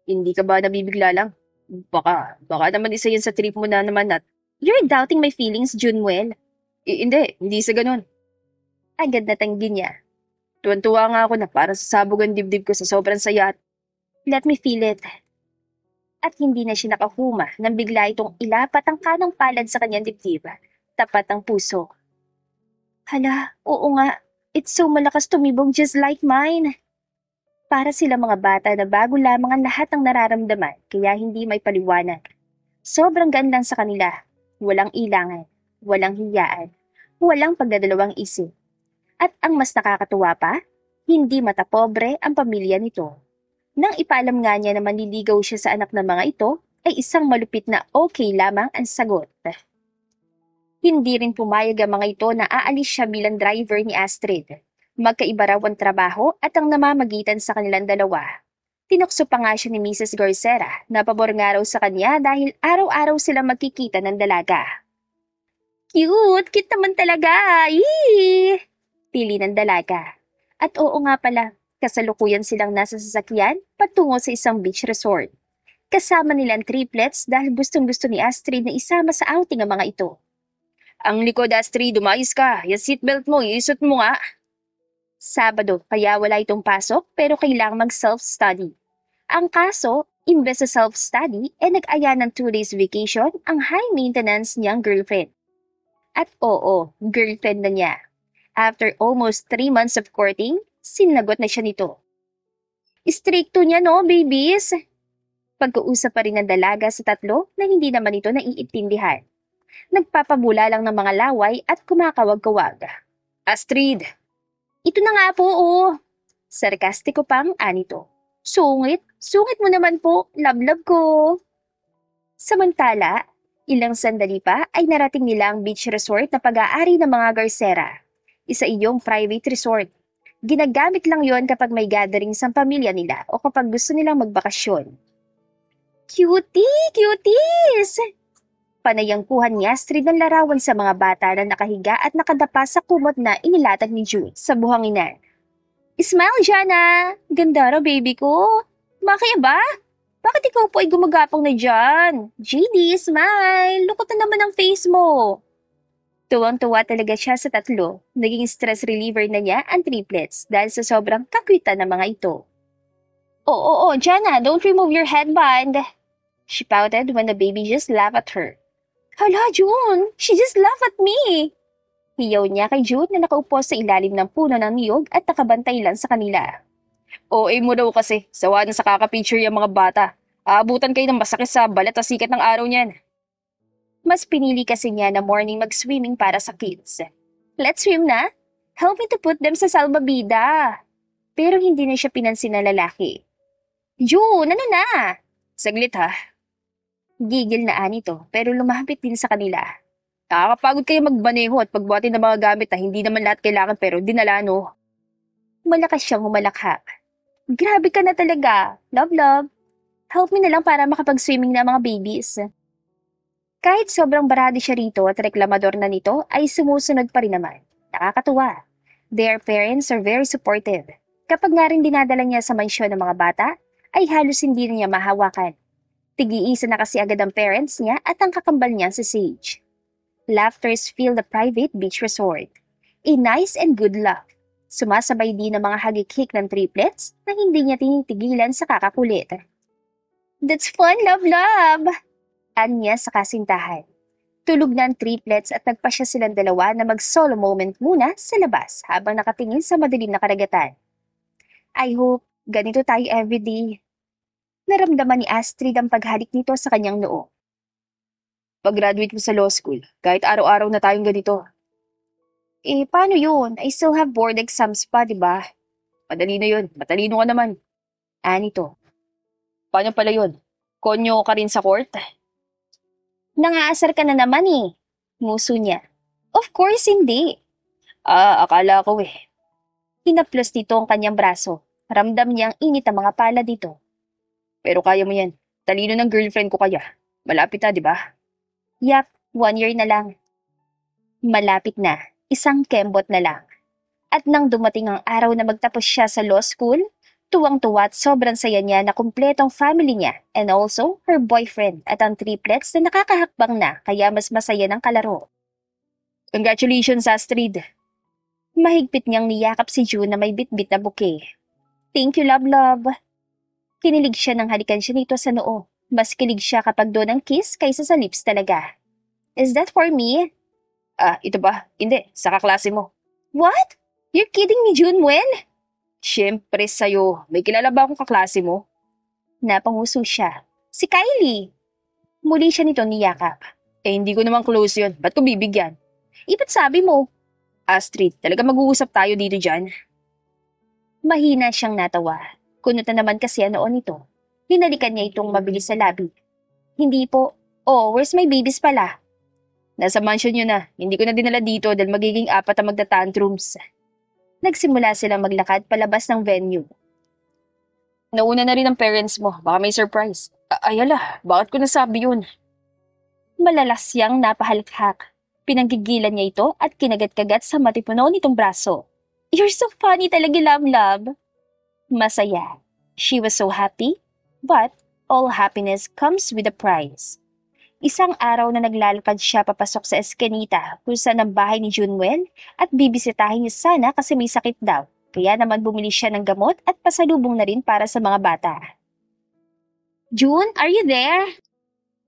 Hindi ka ba nabibigla lang? Baka naman isa yan sa trip mo na naman at... You're doubting my feelings, Junwell. Hindi sa ganun. Agad na tanggi niya. Tuwan-tuwa nga ako na parang sasabog ang dibdib ko sa sobrang saya. Let me feel it. At hindi na siya nakahuma nang bigla itong ilapat ang kanang palad sa kanyang dibdib. Tapat ang puso. Hala, oo nga. It's so malakas tumibog just like mine. Para sila mga bata na bago lamang ang lahat ng nararamdaman kaya hindi may paliwanag. Sobrang gaan lang sa kanila. Walang ilangan, walang hiyaan, walang pagdadalawang isip. At ang mas nakakatuwa pa, hindi matapobre ang pamilya nito. Nang ipaalam nga niya na manliligaw siya sa anak ng mga ito, ay isang malupit na okay lamang ang sagot. Hindi rin pumayag ang mga ito na aalis siya bilang driver ni Astrid. Magkaiba raw ang trabaho at ang namamagitan sa kanilang dalawa. Tinukso pa nga siya ni Mrs. Garcera na pabor nga raw sa kanya dahil araw-araw sila magkikita ng dalaga. Cute! Cute naman talaga! Yee! Pili ng dalaga. At oo nga pala, kasalukuyan silang nasa sasakyan patungo sa isang beach resort. Kasama nilang triplets dahil gustong-gusto ni Astrid na isama sa outing ang mga ito. Ang likod, Astrid, umayos ka. Yung seatbelt mo, iisot mo nga. Sabado, kaya wala itong pasok pero kailangang mag-self-study. Ang kaso, imbes sa self-study, nag-aya ng 2 days vacation ang high-maintenance niyang girlfriend. At oo, girlfriend na niya. After almost 3 months of courting, sinagot na siya nito. Stricto niya no, babies? Pagkausap pa rin ng dalaga sa tatlo na hindi naman ito naiintindihan. Nagpapabula lang ng mga laway at kumakawag-kawag. Astrid! Ito na nga po, oh. Sarkastiko pang anito. Sungit? Sungit mo naman po, love-love ko. Samantala, ilang sandali pa ay narating nila ang beach resort na pag-aari ng mga Garcera. Isa iyong private resort. Ginagamit lang yon kapag may gatherings ang pamilya nila o kapag gusto nilang magbakasyon. Cutie! Cuties! Panayangkuhan ni Astrid ng larawan sa mga bata na nakahiga at nakadapa sa kumot na inilatag ni June sa buhanginan. Smile, Jana! Ganda raw, baby ko. Bakit ba? Bakit ikaw po ay gumagapang na dyan? JD, smile! Lukot na naman ang face mo. Tuwang-tuwa talaga siya sa tatlo. Naging stress reliever na niya ang triplets dahil sa sobrang kakwitan ng mga ito. Oo, Jana, don't remove your headband. She pouted when the baby just laughed at her. Hala, June! She just laughed at me! Hiyaw niya kay June na nakaupo sa ilalim ng puno ng niyog at nakabantay lang sa kanila. OA mo daw kasi, sawa na sa kakapicture yung mga bata. Aabutan kayo ng masakit sa balat at sikat ng araw niyan. Mas pinili kasi niya na morning mag-swimming para sa kids. Let's swim na? Help me to put them sa salbabida. Pero hindi na siya pinansin na lalaki. June, ano na? Saglit ha. Gigil na anito pero lumapit din sa kanila. Nakakapagod kayo magbaneho at pagbuhatin ng mga gamit na hindi naman lahat kailangan pero dinala no. Malakas siyang humalakhak. Grabe ka na talaga. Love, love. Help me na lang para makapag-swimming na ang mga babies. Kahit sobrang barado siya rito at reklamador na nito, ay sumusunod pa rin naman. Nakakatuwa. Their parents are very supportive. Kapag nga rin dinadala niya sa mansyon ng mga bata, ay halos hindi na niya mahawakan. Tig-iisa na kasi agad ang parents niya at ang kakambal niya si Sage. Laughters fill the private beach resort. A nice and good laugh. Sumasabay din ang mga hagik-hik ng triplets na hindi niya tinitigilan sa kakakulit. That's fun, love, love! Anya sa kasintahan. Tulog na ang triplets at nagpasya silang dalawa na mag-solo moment muna sa labas habang nakatingin sa madilim na karagatan. I hope ganito tayo everyday. Naramdaman ni Astrid ang paghalik nito sa kanyang noo. Pag-graduate mo sa law school, kahit araw-araw na tayong ganito. Paano yun? I still have board exams pa, di ba? Madali na yun, matalino ka naman. Anito. Paano pala yun? Konyo ka rin sa court? Nangaasar ka na naman eh. Nguso niya. Of course hindi. Akala ko eh. Hinaplos nito ang kanyang braso. Ramdam niyang init ang mga pala dito. Pero kaya mo yan. Talino ng girlfriend ko kaya. Malapit na, di ba? Yap, 1 year na lang. Malapit na. Isang kembot na lang. At nang dumating ang araw na magtapos siya sa law school, tuwang-tuwa at sobrang saya niya na kumpletong family niya and also her boyfriend at ang triplets na nakakahakbang na kaya mas masaya ng kalaro. Congratulations, Astrid. Mahigpit niyang niyakap si June na may bitbit na bouquet. Thank you, love, love. Kinilig siya nang halikan siya nito sa noo. Mas kilig siya kapag doon ang kiss kaysa sa lips talaga. Is that for me? Ito ba? Hindi, sa kaklase mo. What? You're kidding me, Junwell? Siyempre sa'yo, may kilala ba akong kaklase mo? Napanguso siya. Si Kylie. Muli siya nito niyakap. Hindi ko naman close yun. Ba't ko bibigyan? Ba't sabi mo? Astrid, talaga mag-uusap tayo dito dyan? Mahina siyang natawa. Kunot na naman kasi ang noon nito. Hinalikan niya itong mabilis sa labi. Hindi po. Oh, where's my babies pala? Nasa mansion yun na. Hindi ko na dinala dito dahil magiging 4 ang magta-tantrums. Nagsimula silang maglakad palabas ng venue. Nauna na rin ang parents mo. Baka may surprise. Ayala, bakit ko nasabi yun? Malalas siyang napahalakhak. Pinanggigilan niya ito at kinagat-kagat sa matipuno nitong braso. You're so funny talaga, love, love. Masaya. She was so happy. But all happiness comes with a price. Isang araw na naglalakad siya papasok sa Escanita kung saan ang bahay ni Junwell at bibisitahin niya sana kasi may sakit daw. Kaya naman bumili siya ng gamot at pasalubong na rin para sa mga bata. June, are you there?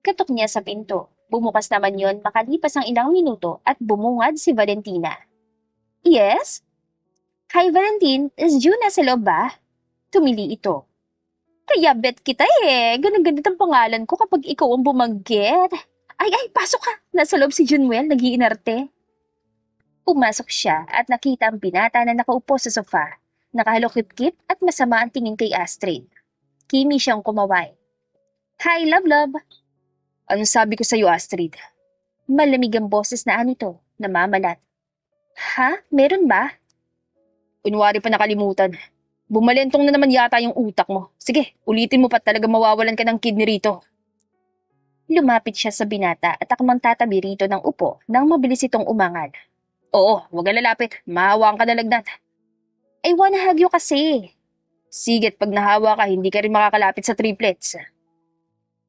Katok niya sa pinto. Bumukas naman yon makalipas ang ilang minuto at bumungad si Valentina. Yes? Hi Valentine, is June nasa loob ba? Tumili ito. Kaya bet kita eh. Ganun-ganun ang pangalan ko kapag ikaw ang bumanggit. Ay, pasok ka. Nasa loob si Junwell, nag-iinarte. Pumasok siya at nakita ang binata na nakaupo sa sofa. Nakahalokip-kip at masama ang tingin kay Astrid. Kimi siyang kumaway. Hi, love, love. Anong sabi ko sa'yo, Astrid? Malamig ang boses na anito, namamalat. Ha? Meron ba? Kunwari pa nakalimutan. Bumalentong na naman yata yung utak mo. Sige, ulitin mo pa talaga mawawalan ka ng kidney rito. Lumapit siya sa binata at akmang tatabi rito ng upo nang mabilis itong umangal. Oo, huwag ka lalapit. Mahawaan ka na lagnat. I wanna hug you kasi. Siget, pag nahawa ka, hindi ka rin makakalapit sa triplets.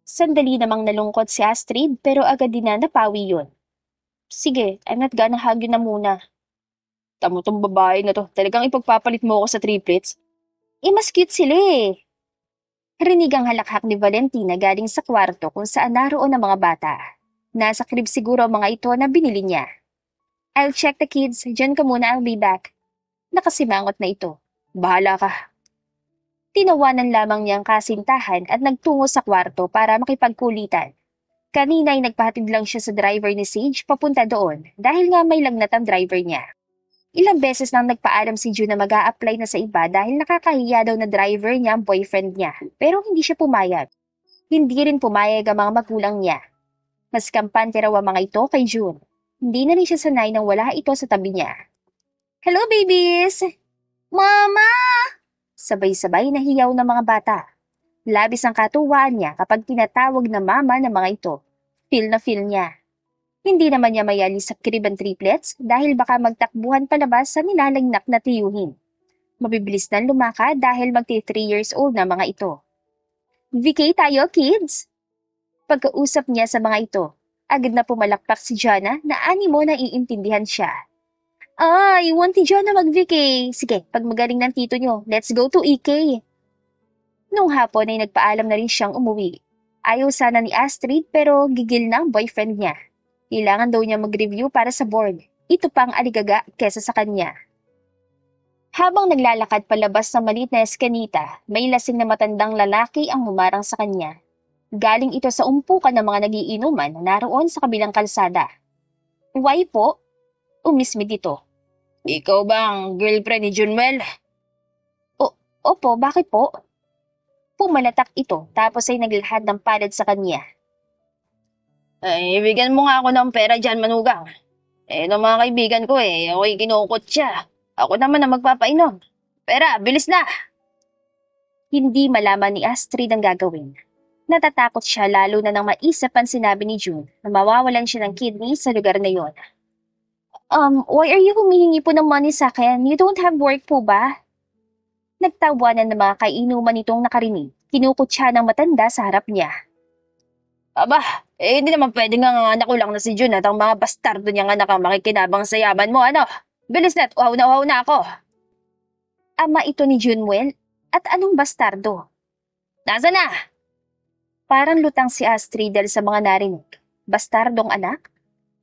Sandali namang nalungkot si Astrid pero agad din na napawi yun. Sige, I'm not gonna hug you na muna. Tamo tong babae na to. Talagang ipagpapalit mo ako sa triplets. Mas cute sila eh. Rinig ang halakhak ni Valentina galing sa kwarto kung saan naroon ang mga bata. Nasa crib siguro ang mga ito na binili niya. I'll check the kids. Diyan ka muna, I'll be back. Nakasimangot na ito. Bahala ka. Tinawanan lamang niyang kasintahan at nagtungo sa kwarto para makipagkulitan. Kanina ay nagpahatid lang siya sa driver ni Sage papunta doon dahil nga may lagnat ang driver niya. Ilang beses nang nagpaalam si June na mag-a-apply na sa iba dahil nakakahiya daw na driver niya ang boyfriend niya, pero hindi siya pumayag. Hindi rin pumayag ang mga magulang niya. Mas kampante raw ang mga ito kay June. Hindi na rin siya sanay nang wala ito sa tabi niya. Hello, babies! Mama! Sabay-sabay na hiyaw ng mga bata. Labis ang katuwaan niya kapag tinatawag na mama ng mga ito. Feel na feel niya. Hindi naman niya mayali sa Kiriban triplets dahil baka magtakbuhan palabas sa nilalagnak na tiyuhin. Mabibilis na lumaka dahil magti 3 years old na mga ito. VK tayo, kids! Pagkausap niya sa mga ito, agad na pumalakpak si Jana na animo na iintindihan siya. Ay, want ti Jana mag-VK. Sige, pag magaling ng tito nyo, let's go to EK. Nung hapon ay nagpaalam na rin siyang umuwi. Ayaw sana ni Astrid pero gigil na ang boyfriend niya. Kailangan daw niya mag-review para sa board. Ito pang aligaga kesa sa kanya. Habang naglalakad palabas ng maliit na eskanita, may lasing na matandang lalaki ang humarang sa kanya. Galing ito sa umpukan ng mga nagiinuman na naroon sa kabilang kalsada. Why po? Umismid ito. Ikaw ba ang girlfriend ni Junwell? Opo, bakit po? Pumalatak ito tapos ay naglahad ng palad sa kanya. Ay, bigyan mo nga ako ng pera dyan, manugang. Ng mga kaibigan ko ako'y kinukot siya. Ako naman ang magpapainom. Pera, bilis na! Hindi malaman ni Astrid ang gagawin. Natatakot siya lalo na nang maisip ang sinabi ni June na mawawalan siya ng kidney sa lugar na yon. Why are you humihingi po ng money sa akin? You don't have work po ba? Nagtawanan ng mga kainuman nitong nakarinig. Kinukot siya ng matanda sa harap niya. Aba, hindi naman pwedeng ang anak ko lang na si June at ang mga bastardo niyang anak ang makikinabang sa yaman mo, ano? Bilis na't uhaw na ako. Ama ito ni Junwell? At anong bastardo? Nasa na? Parang lutang si Astrid dahil sa mga narinig. Bastardong anak?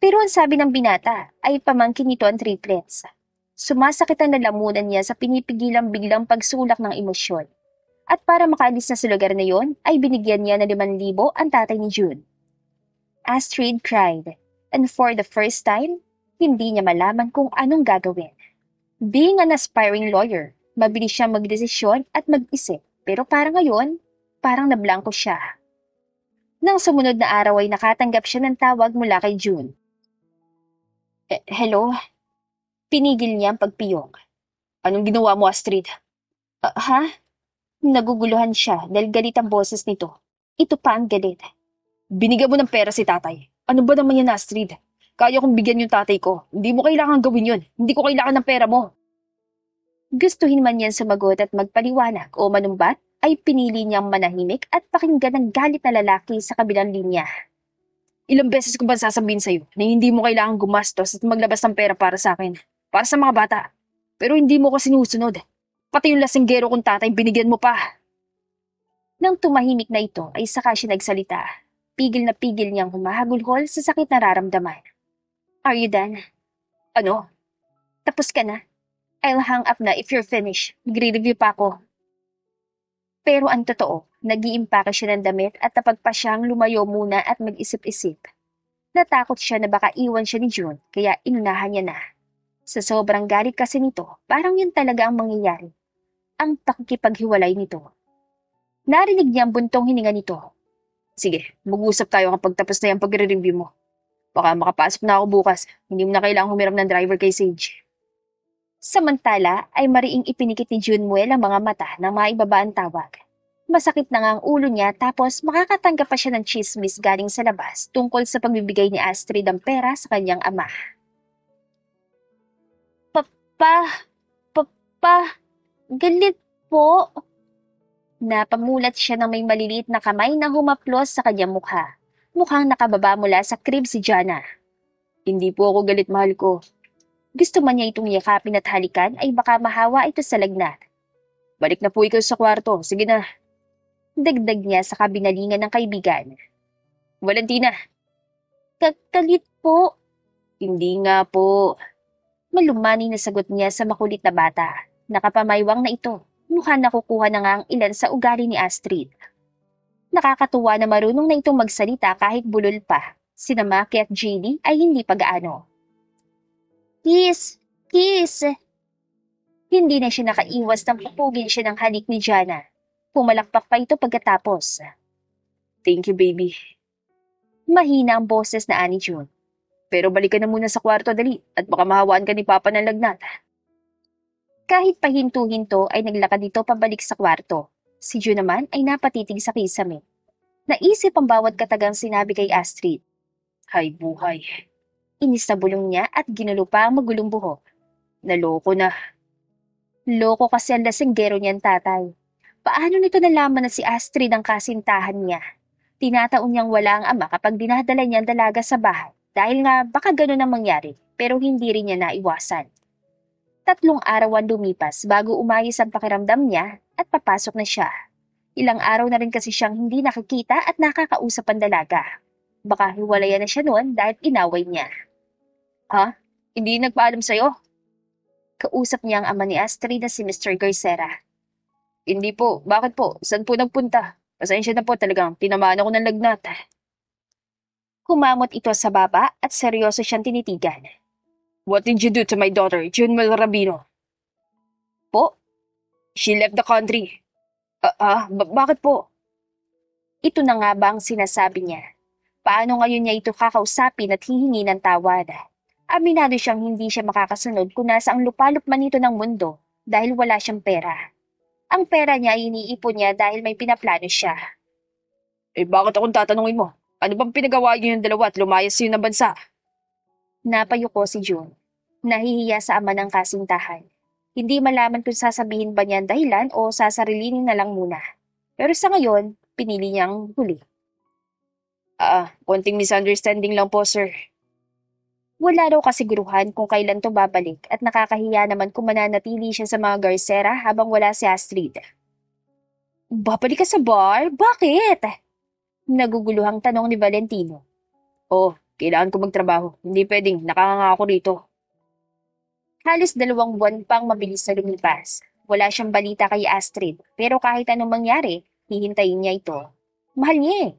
Pero ang sabi ng binata ay pamangkin nito ang triplets. Sumasakit ang lalamunan niya sa pinipigilang biglang pagsulak ng emosyon. At para makaalis na sa lugar na yon, ay binigyan niya na 5,000 ang tatay ni June. Astrid cried, and for the first time, hindi niya malaman kung anong gagawin. Being an aspiring lawyer, mabilis siyang magdesisyon at mag-isip, pero parang ngayon, parang nablangko siya. Nang sumunod na araw ay nakatanggap siya ng tawag mula kay June. Hello? Pinigil niya ang pagpiyok. Anong ginawa mo, Astrid? Ha? Naguguluhan siya dahil galit ang boses nito. Ito pa ang galit. Binigyan mo ng pera si tatay. Ano ba naman yan, Astrid? Kaya kong bigyan yung tatay ko. Hindi mo kailangan gawin yun. Hindi ko kailangan ng pera mo. Gustuhin man yan sumagot at magpaliwanag o manumbat, ay pinili niyang manahimik at pakinggan ang galit na lalaki sa kabilang linya. Ilang beses ko ba sasabihin sa'yo na hindi mo kailangan gumastos at maglabas ng pera para sa akin? Para sa mga bata. Pero hindi mo ko sinusunod. Pati yung lasinggero kong tatay binigyan mo pa. Nang tumahimik na ito ay saka siya nagsalita. Pigil na pigil niyang humahagulhol sa sakit na nararamdaman. Are you done? Ano? Tapos ka na? I'll hang up na if you're finished. Magre-review pa ako. Pero ang totoo, nag-iimpake siya ng damit at napagpa siyang lumayo muna at mag-isip-isip. Natakot siya na baka iwan siya ni June kaya inunahan niya na. Sa sobrang galit kasi nito, parang yun talaga ang mangyayari. Ang pakikipaghiwalay nito. Narinig niya ang buntong hininga nito. Sige, mag-usap tayo kapag tapos na yung pagre-review mo. Baka makapasok na ako bukas. Hindi mo na kailangang humiram ng driver kay Sage. Samantala ay mariing ipinikit ni Junwell ang mga mata ng maibaba ang tawag. Masakit na nga ang ulo niya tapos makakatanggap pa siya ng chismis galing sa labas tungkol sa pagbibigay ni Astrid ng pera sa kanyang ama. Papa, galit po. Napamulat siya ng may maliliit na kamay na humaplos sa kanyang mukha. Mukhang nakababa mula sa crib si Jana. Hindi po ako galit, mahal ko. Gusto man niya itong yakapin at halikan ay baka mahawa ito sa lagnat. Balik na po ikaw sa kwarto, sige na. Dagdag niya sa kabinalingan ng kaibigan. Valentina. Galit po. Hindi nga po. Malumani na sagot niya sa makulit na bata. Nakapamaywang na ito. Mukhang nakukuha na nga ang ilan sa ugali ni Astrid. Nakakatuwa na marunong na itong magsalita kahit bulol pa. Sina Maki at JD ay hindi pa gaano. Please, Kiss! Hindi na siya nakaiwas nang pupugin siya ng halik ni Jana. Pumalakpak pa ito pagkatapos. Thank you, baby. Mahina ang boses na ani June. Pero balik ka na muna sa kwarto, dali. At baka mahawaan ka ni Papa ng lagnat. Kahit pahinto-hinto ay naglakad ito pabalik sa kwarto. Si June naman ay napatitig sa kisame. Naisip ang bawat katagang sinabi kay Astrid. Hay buhay. Inis na bulong niya at ginulo pa ang magulong buhok. Naloko na. Loko kasi ang lasinggero niyan, tatay. Paano nito nalaman na si Astrid ang kasintahan niya? Tinataon niyang wala ang ama kapag dinadala niya ang dalaga sa bahay dahil nga baka ganun ang mangyari pero hindi rin niya naiwasan. 3 araw ang lumipas bago umayos ang pakiramdam niya at papasok na siya. Ilang araw na rin kasi siyang hindi nakikita at nakakausap ang dalaga. Baka hiwalayan na siya noon dahil inaway niya. Ha? Hindi nagpaalam sa'yo? Kausap niya ang ama ni Astrid na si Mr. Garcera. Hindi po. Bakit po? Saan po nagpunta? Pasensya na po talagang. Tinamaan ako ng lagnat. Kumamot ito sa baba at seryoso siyang tinitigan. What did you do to my daughter, Junmel Rabino? Po? She left the country. Bakit po? Ito na nga ba ang sinasabi niya? Paano ngayon niya ito kakausapin at hihingi ng tawad? Aminado siyang hindi siya makakasunod kung nasa ang lupalop man ito ng mundo dahil wala siyang pera. Ang pera niya ay iniipon niya dahil may pinaplano siya. Bakit akong tatanungin mo? Ano bang pinagawa niyo yung dalawa at lumayas yun ng bansa? Napayuko si June. Nahihiya sa ama ng kasintahan. Hindi malaman kung sasabihin ba niya ang dahilan o sasarilinin na lang muna. Pero sa ngayon, pinili niyang huli. Konting misunderstanding lang po, sir. Wala raw kasiguruhan kung kailan to babalik at nakakahiya naman kung mananatili siya sa mga Garcera habang wala si Astrid. Babalik ka sa bar? Bakit? Naguguluhang tanong ni Valentino. Kailangan ko magtrabaho. Hindi pwedeng, nakanganga ako rito. Halos 2 buwan pang mabilis na lumipas. Wala siyang balita kay Astrid, pero kahit anong mangyari, hihintayin niya ito. Mahal niya eh.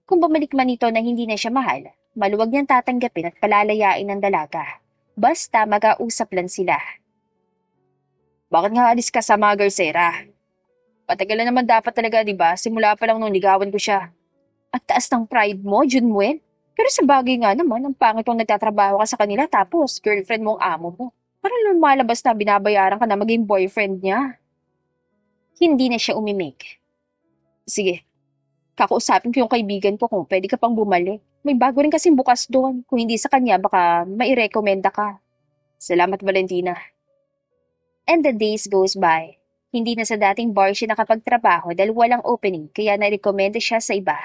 Kung bumalik man ito na hindi na siya mahal, maluwag niyang tatanggapin at palalayain ng dalaga. Basta mag-ausap lang sila. Bakit nga alis ka sa mga Garcera? Patagalan naman dapat talaga, di ba? Simula pa lang nung ligawan ko siya. At taas ng pride mo, Junmuel. Pero sa bagay nga naman, ang pangit mong nagtatrabaho ka sa kanila tapos girlfriend mong amo mo. Parang lumalabas na binabayaran ka na maging boyfriend niya. Hindi na siya umimik. Sige, kakausapin ko yung kaibigan ko kung pwede ka pang bumalik. May bago rin kasing bukas doon. Kung hindi sa kanya, baka mairekomenda ka. Salamat, Valentina. And the days goes by. Hindi na sa dating bar siya nakapagtrabaho dahil walang opening kaya narekomenda siya sa iba.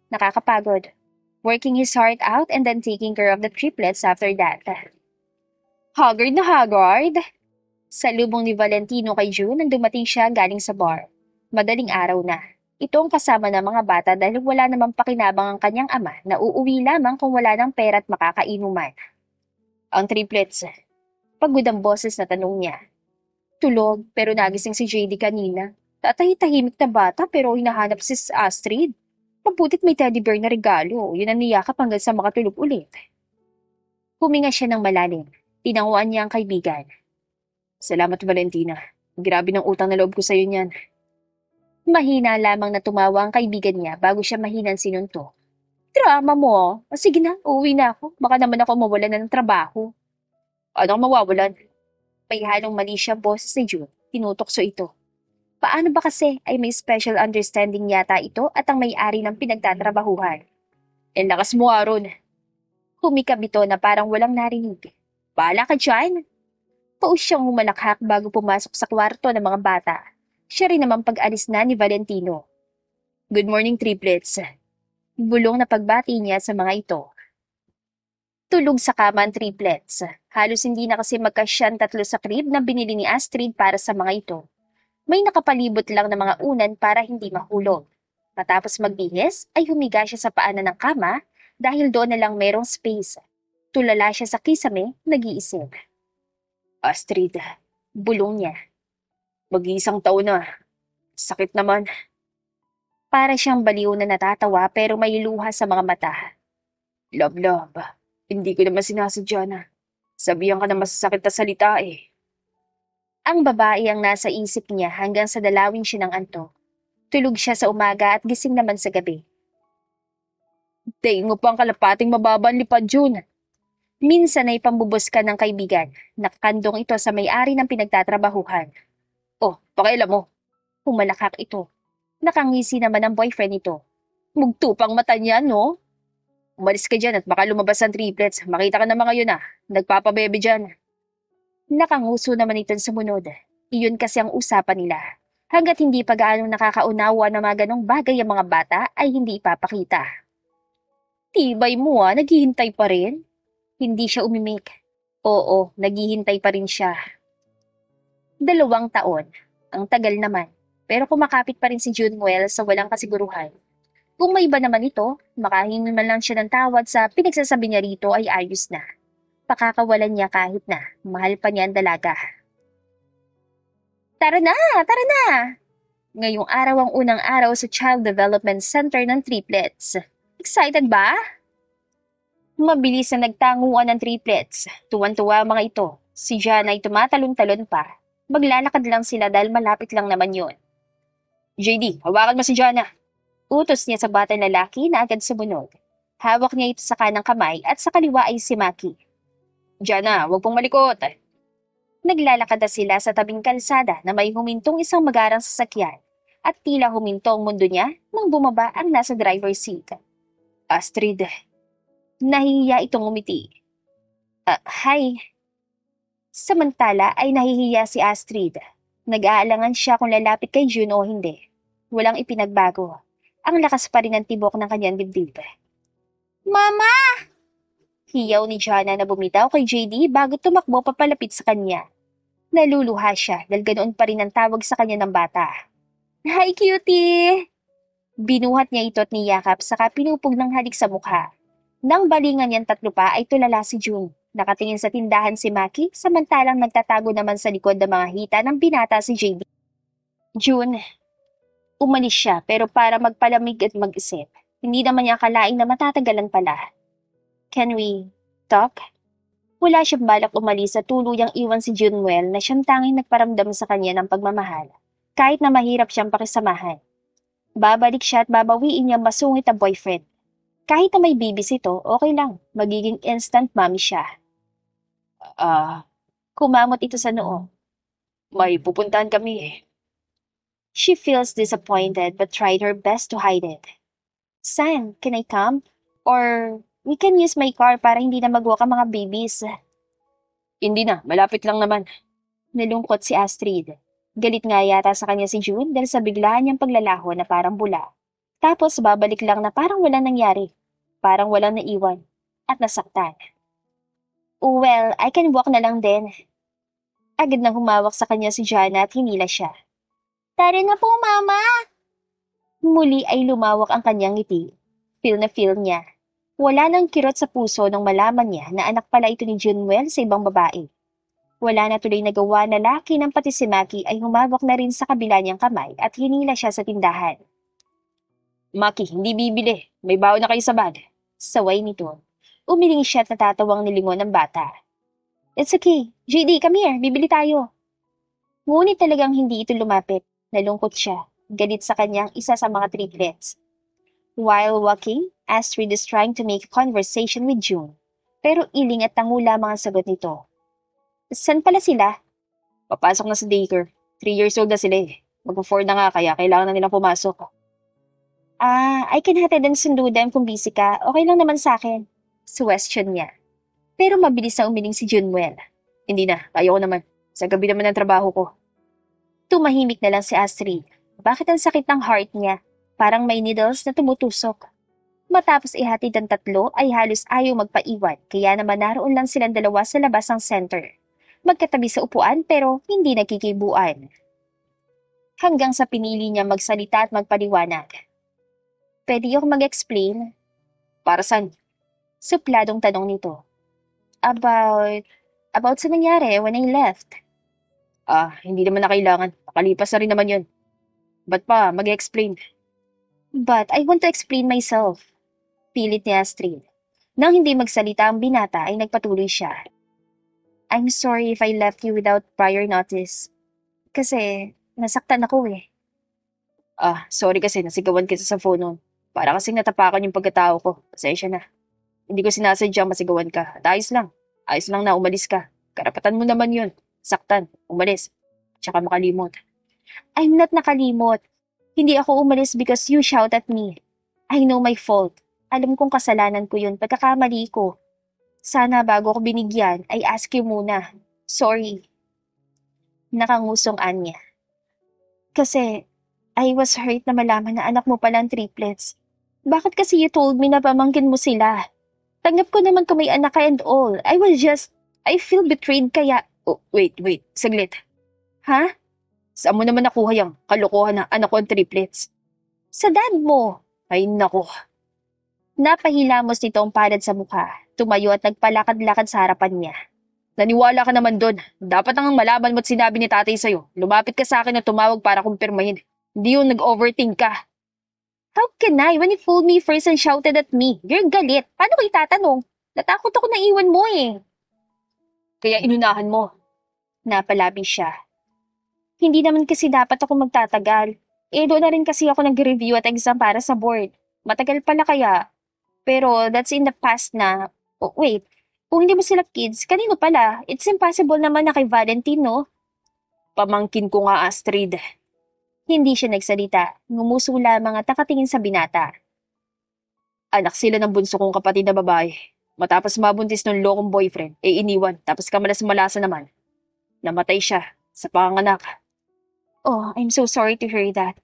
Nakakapagod. Working his heart out and then taking care of the triplets after that. Haggard na haggard. Salubong ni Valentino kay June nang dumating siya galing sa bar. Madaling araw na. Ito ang kasama ng mga bata dahil wala namang pakinabang ang kanyang ama na uuwi lamang kung wala ng pera at makakainuman. Ang triplets. Pagod ang boses na tanong niya. Tulog pero nagising si JD kanina. Tatahimik na bata pero hinahanap si Astrid. Mabutit may teddy bear na regalo. Yun ang niyakap hanggang sa makatulog ulit. Huminga siya ng malalim. Tinanguan niya ang kaibigan. Salamat, Valentina. Grabe ng utang na loob ko sa'yo niyan. Mahina lamang na tumawa ang kaibigan niya bago siya mahinang sinunto. Drama mo. Sige na, uuwi na ako. Baka naman ako mawalan na ng trabaho. Anong mawawalan? May halong mali siya boses ni June. Tinutokso ito. Paano ba kasi ay may special understanding yata ito at ang may-ari ng pinagtatrabahuhan? Lakas mo, Aaron. Humikab ito na parang walang narinig. Bahala ka dyan. Paus siyang humalakhak bago pumasok sa kwarto ng mga bata. Siya rin naman pag-alis na ni Valentino. Good morning, triplets. Bulong na pagbati niya sa mga ito. Tulog sa kama ang triplets. Halos hindi na kasi magkasyan 3 sa crib na binili ni Astrid para sa mga ito. May nakapalibot lang na mga unan para hindi mahulog. Matapos magbihis, ay humiga siya sa paanan ng kama dahil doon na lang merong space. Tulala siya sa kisame, nag-iisip. Astrid, bulong niya. Mag-iisang taon na. Sakit naman. Para siyang baliw na natatawa pero may luha sa mga mata. Love. Hindi ko naman sinasadya na. Sabihan ka na masasakit na salita eh. Ang babae ang nasa isip niya hanggang sa dalawin siya ng antok. Tulog siya sa umaga at gising naman sa gabi. Daing mo pa ang kalapating mababan lipad June. Minsan ay pambubos ka ng kaibigan. Nakakandong ito sa may-ari ng pinagtatrabahuhan. Oh, pakailan mo. Humalakak ito. Nakangisi naman ang boyfriend nito. Mugtupang mata niya, no? Umalis ka dyan at baka lumabas ang triplets. Makita ka naman ngayon ah. Nagpapabebe dyan. Nakanguso naman ito sa munod. Iyon kasi ang usapan nila. Hanggat hindi pa gaano nakakaunawa na mga ganong bagay ang mga bata ay hindi ipapakita. Tibay mo ah, naghihintay pa rin. Hindi siya umimik. Oo, naghihintay pa rin siya. 2 taon. Ang tagal naman. Pero kumakapit pa rin si Junwell sa walang kasiguruhan. Kung may iba naman ito, makahingi man lang siya ng tawad sa pinagsasabi niya rito ay ayos na. Pakakawalan niya kahit na mahal pa niya ang dalaga. Tara na! Tara na! Ngayong araw ang unang araw sa Child Development Center ng triplets. Excited ba? Mabilis na nagtanguan ng triplets. Tuwan-tuwa ang mga ito. Si Jana ay tumatalon-talon pa. Maglalakad lang sila dahil malapit lang naman yon. JD, hawakan mo si Jana. Utos niya sa batang lalaki na agad sumunod. Hawak niya ito sa kanang kamay at sa kaliwa ay si Maki. Jana, huwag pong malikot. Naglalakad na sila sa tabing kalsada na may humintong isang magarang sasakyan at tila huminto ang mundo niya nang bumaba ang nasa driver's seat. Astrid. Nahihiya itong umiti. Hi. Samantala ay nahihiya si Astrid. Nag-aalangan siya kung lalapit kay June o hindi. Walang ipinagbago. Ang lakas pa rin ng tibok ng kanyang dibdib. Mama! Hiyaw ni Jana na bumitaw kay JD bago tumakbo papalapit sa kanya. Naluluha siya dahil ganoon pa rin ang tawag sa kanya ng bata. Hi, cutie! Binuhat niya ito at niyakap saka pinupog ng halik sa mukha. Nang balingan niyang 3 pa ay tulala si June. Nakatingin sa tindahan si Maki samantalang nagtatago naman sa likod ng mga hita ng binata si JD. June. Umalis siya pero para magpalamig at mag-isip. Hindi naman niya akalain na matatagalan pala. Can we talk? Wala siyang balak umalis at tuluyang iwan si Junwell na siyang tanging nagparamdam sa kanya ng pagmamahal, kahit na mahirap siyang pakisamahan. Babalik siya at babawiin niya masungit ang boyfriend. Kahit na may bibis ito, okay lang. Magiging instant mommy siya. Kumamot ito sa noo. May pupuntahan kami eh. She feels disappointed but tried her best to hide it. San, can I come? Or we can use my car para hindi na mag-walk ang mga babies. Hindi na, malapit lang naman. Nalungkot si Astrid. Galit nga yata sa kanya si June dahil sa biglaan niyang paglalaho na parang bula. Tapos babalik lang na parang walang nangyari. Parang walang naiwan. At nasaktan. Well, I can walk na lang din. Agad nang humawak sa kanya si Jana at hinila siya. Tara na po, Mama! Muli ay lumawak ang kanyang ngiti. Feel na feel niya. Wala nang kirot sa puso nang malaman niya na anak pala ito ni Junwell sa ibang babae. Wala na tuloy nagawa na laki ng pati si Maki ay humawak na rin sa kabila niyang kamay at hinila siya sa tindahan. Maki, hindi bibili. May baon na kayo sa bag. Saway nito. Umiling siya at natatawang nilingon ng bata. It's okay. JD, come here. Bibili tayo. Ngunit talagang hindi ito lumapit. Nalungkot siya. Galit sa kanyang isa sa mga triplets. While walking, Astrid is trying to make a conversation with June. Pero iling at tango lamang ang sagot nito. San pala sila? Papasok na sa daycare. 3 years old na sila eh. Mag-4 na nga kaya kailangan na nilang pumasok. I can hatid and sundo them kung busy ka. Okay lang naman sa akin. Question niya. Pero mabilis na umiling si Junwell. Hindi na, kaya ko naman. Sa gabi naman ang trabaho ko. Tumahimik na lang si Astrid. Bakit ang sakit ng heart niya? Parang may needles na tumutusok. Matapos ihatid ang 3 ay halos ayaw magpaiwan kaya naman naroon lang silang 2 sa labas ng center. Magkatabi sa upuan pero hindi nagkikibuan. Hanggang sa pinili niya magsalita at magpaliwanag. Pwede ako mag-explain? Para saan? Supladong tanong nito. About sa nangyari when I left. Hindi naman na kailangan. Nakalipas na rin naman yun. Ba't pa mag-explain? But I want to explain myself. Pilit ni Astrid. Nang hindi magsalita ang binata ay nagpatuloy siya. I'm sorry if I left you without prior notice. Kasi, nasaktan ako eh. Sorry kasi nasigawan kita sa phone nun. Para kasing natapakan yung pagkatao ko. Pasensya na. Hindi ko sinasadyang masigawan ka. At ayos lang. Ayos lang na umalis ka. Karapatan mo naman yun. Saktan, umalis. Tsaka makalimot. I'm not nakalimot. Hindi ako umalis because you shout at me. I know my fault. Alam kong kasalanan ko yun, pagkakamali ko. Sana bago ko binigyan, I ask you muna. Sorry. Nakangusong Anya. Kasi, I was hurt na malaman na anak mo palang triplets. Bakit kasi you told me na pamangkin mo sila? Tanggap ko naman kung may anak ka and all. I feel betrayed kaya. Oh, wait. Saglit. Ha? Saan mo naman nakuha yung kalokohan na anak ko ang triplets? Sa dad mo. Ay nako. Napahilamos nito ang palad sa mukha. Tumayo at nagpalakad-lakad sa harapan niya. Naniwala ka naman doon. Dapat nang malaman mo't sinabi ni tatay sa'yo. Lumapit ka sa akin at tumawag para kumpirmahin. Hindi yung nag-overthink ka. How can I when you fooled me first and shouted at me? You're galit. Paano ko itatanong? Natakot ako na iwan mo eh. Kaya inunahan mo. Napalabi siya. Hindi naman kasi dapat ako magtatagal. Doon na rin kasi ako nag-review at exam para sa board. Matagal pala kaya. Pero that's in the past na. Oh, wait. Kung hindi mo sila kids, kanino pala? It's impossible naman na kay Valentine, no? Pamangkin ko nga, Astrid. Hindi siya nagsalita. Ngumuso lamang at nakatingin sa binata. Anak sila ng bunso kong kapatid na babae. Matapos mabuntis ng lokong boyfriend, iniwan, tapos kamalas-malasa naman. Namatay siya sa panganganak. Oh, I'm so sorry to hear that.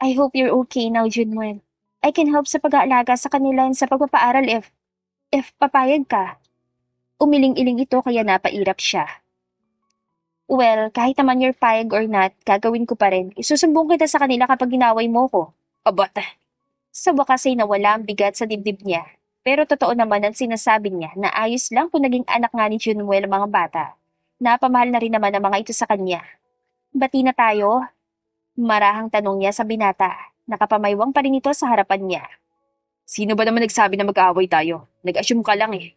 I hope you're okay now, Junwen. I can help sa pag-aalaga sa kanila and sa pagpapaaral if papayag ka. Umiling-iling ito kaya napairap siya. Well, kahit naman you're payag or not, gagawin ko pa rin. Isusumbong kita sa kanila kapag ginaway mo ko. Abata. Sa wakas ay nawala ang bigat sa dibdib niya. Pero totoo naman ang sinasabi niya na ayos lang kung naging anak nga ni Junwell ang mga bata. Napamahal na rin naman ang mga ito sa kanya. Bati na tayo? Marahang tanong niya sa binata. Nakapamaywang pa rin ito sa harapan niya. Sino ba naman nagsabi na mag-aaway tayo? Nag-assume ka lang eh.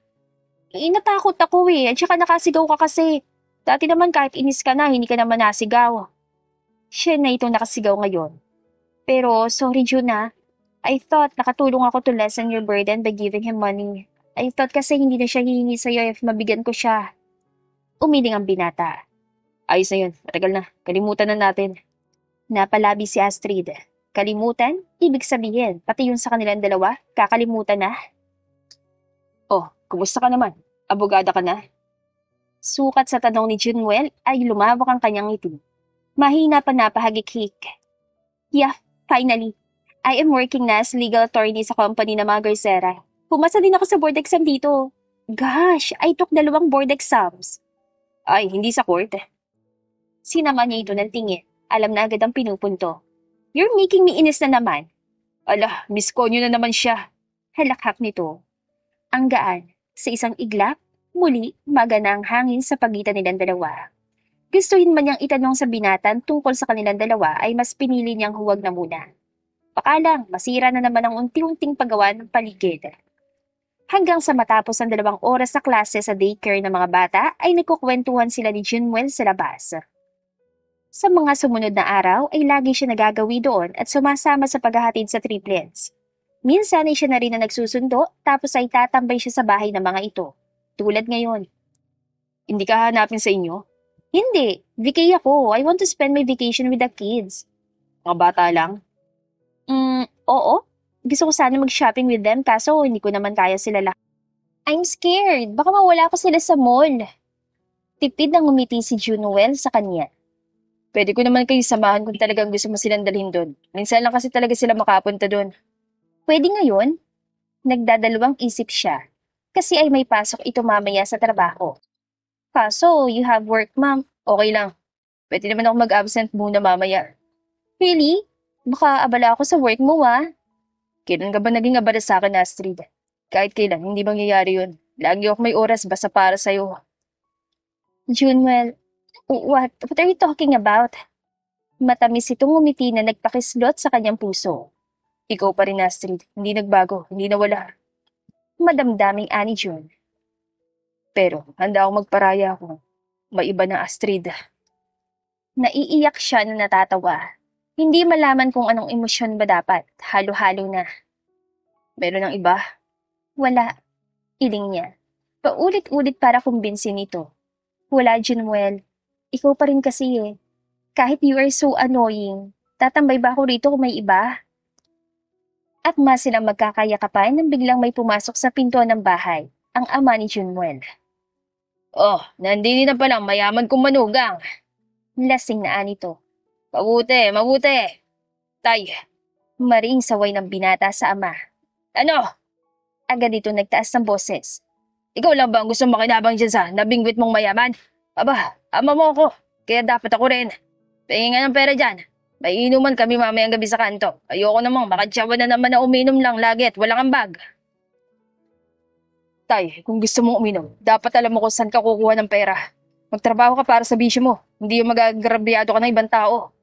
Natakot ako eh, at saka nakasigaw ka kasi. Dati naman kahit inis ka na, hindi ka naman nasigaw. Siya na itong nakasigaw ngayon. Pero sorry Juna, I thought nakatulong ako to lessen your burden by giving him money. I thought kasi hindi na siya hihingi sa'yo if mabigyan ko siya. Umiling ang binata. Ayos na yun, matagal na. Kalimutan na natin. Napalabi si Astrid. Kalimutan? Ibig sabihin, pati yun sa kanilang dalawa, kakalimutan na. Oh, kumusta ka naman? Abogada ka na? Sukat sa tanong ni Junwell ay lumawak ang kanyang ngiti. Mahina pa napahagik-hik. Yeah, finally. I am working na as legal attorney sa company na mga Garcera. Pumasa din ako sa board exam dito. Gosh, I took 2 board exams. Ay, hindi sa court. Sinama niya ito ng tingin. Alam na agad ang pinupunto. You're making me inis na naman. Ala, miss konyo na naman siya. Halakhak nito. Ang gaan. Sa isang iglap, muli, magana ang hangin sa pagitan nilang dalawa. Gustuhin man niyang itanong sa binatan tungkol sa kanilang dalawa ay mas pinili niyang huwag na muna. Baka lang, masira na naman ang unti-unting paggawa ng paligid. Hanggang sa matapos ang 2 oras na klase sa daycare ng mga bata ay nagkukwentuhan sila ni Junwell sa labas. Sa mga sumunod na araw ay lagi siya nagagawi doon at sumasama sa paghahatid sa triplets. Minsan ay siya na rin na nagsusundo tapos ay tatambay siya sa bahay ng mga ito. Tulad ngayon. Hindi ka hanapin sa inyo? Hindi. Vacay ako. I want to spend my vacation with the kids. Mga bata lang? Oo. Gusto ko sana mag-shopping with them kaso hindi ko naman kaya sila lahat. I'm scared. Baka mawala ko sila sa mall. Tipid na ngumiti si Junwell sa kanya. Pwede ko naman kayo samahan kung talagang gusto mo silang dalhin doon. Minsan lang kasi talaga sila makapunta doon. Pwede ngayon? Nagdadalawang isip siya. Kasi ay may pasok ito mamaya sa trabaho. Kaso, you have work, ma'am. Okay lang. Pwede naman ako mag-absent muna mamaya. Really? Baka abala ako sa work mo, ah. Kailan ka ba naging abala sa akin, Astrid? Kahit kailan, hindi mangyayari yun. Lagi ako may oras basta para sa'yo. Junwell, what are you talking about? Matamis itong ngumiti na nagpakislot sa kanyang puso. Ikaw pa rin, Astrid. Hindi nagbago, hindi nawala. Madamdaming ani June. Pero, handa akong magparaya ako. Maiba na, Astrid. Naiiyak siya na natatawa. Hindi malaman kung anong emosyon ba dapat. Halo-halo na. Meron ng iba? Wala. Iling niya. Paulit-ulit para kumbinsin ito. Wala, Junwell. Ikaw pa rin kasi eh. Kahit you are so annoying, tatambay ba ako rito kung may iba? At mas silang magkakayakapan nang biglang may pumasok sa pinto ng bahay, ang ama ni Junwell. Oh, nandini na palang mayaman kong manugang. Lasing na anito. Mabuti, mabuti. Tay, Maring saway ng binata sa ama. ano? Agad ito nagtaas ng boses. Ikaw lang ba ang gusto makinabang dyan sa nabingwit mong mayaman? Aba, ama mo ako. Kaya dapat ako rin. Pahingin nga ng pera dyan. May inuman kami mamayang gabi sa kanto. Ayoko namang makatsawa na naman na uminom lang lagi at walang ambag. Tay, kung gusto mong uminom, dapat alam mo kung saan ka kukuha ng pera. Magtrabaho ka para sa bisyo mo. Hindi yung magagrabyado ka ng ibang tao.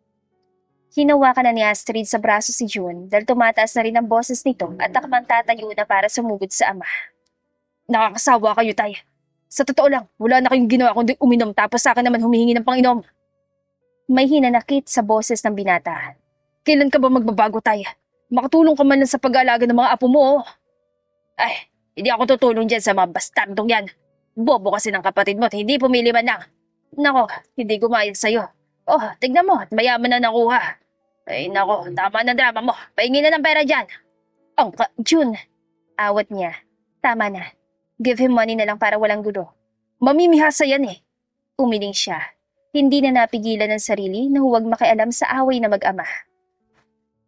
Hinawakan na ni Astrid sa braso si June dahil tumataas na rin ang boses nito at takmang tatayo na para sumugod sa ama. Nakakasawa kayo, Tay. Sa totoo lang, wala na kayong ginawa kundi uminom tapos sa akin naman humihingi ng panginom. May hinanakit sa boses ng binata. Kailan ka ba magbabago, Tay? Makatulong ka man lang sa pag-aalaga ng mga apo mo. Ay, hindi ako tutulong dyan sa mga bastardong yan. Bobo kasi ng kapatid mo at hindi pumili man lang. Nako, hindi gumayag sa'yo. Oh, tignan mo, at mayaman na nakuha. Ay, nako, tama na drama mo. Pahingi na ng pera dyan. June, awat niya. Tama na. Give him money na lang para walang gulo. Mamimihasa yan eh. Umiling siya. Hindi na napigilan ng sarili na huwag makialam sa away na mag-ama.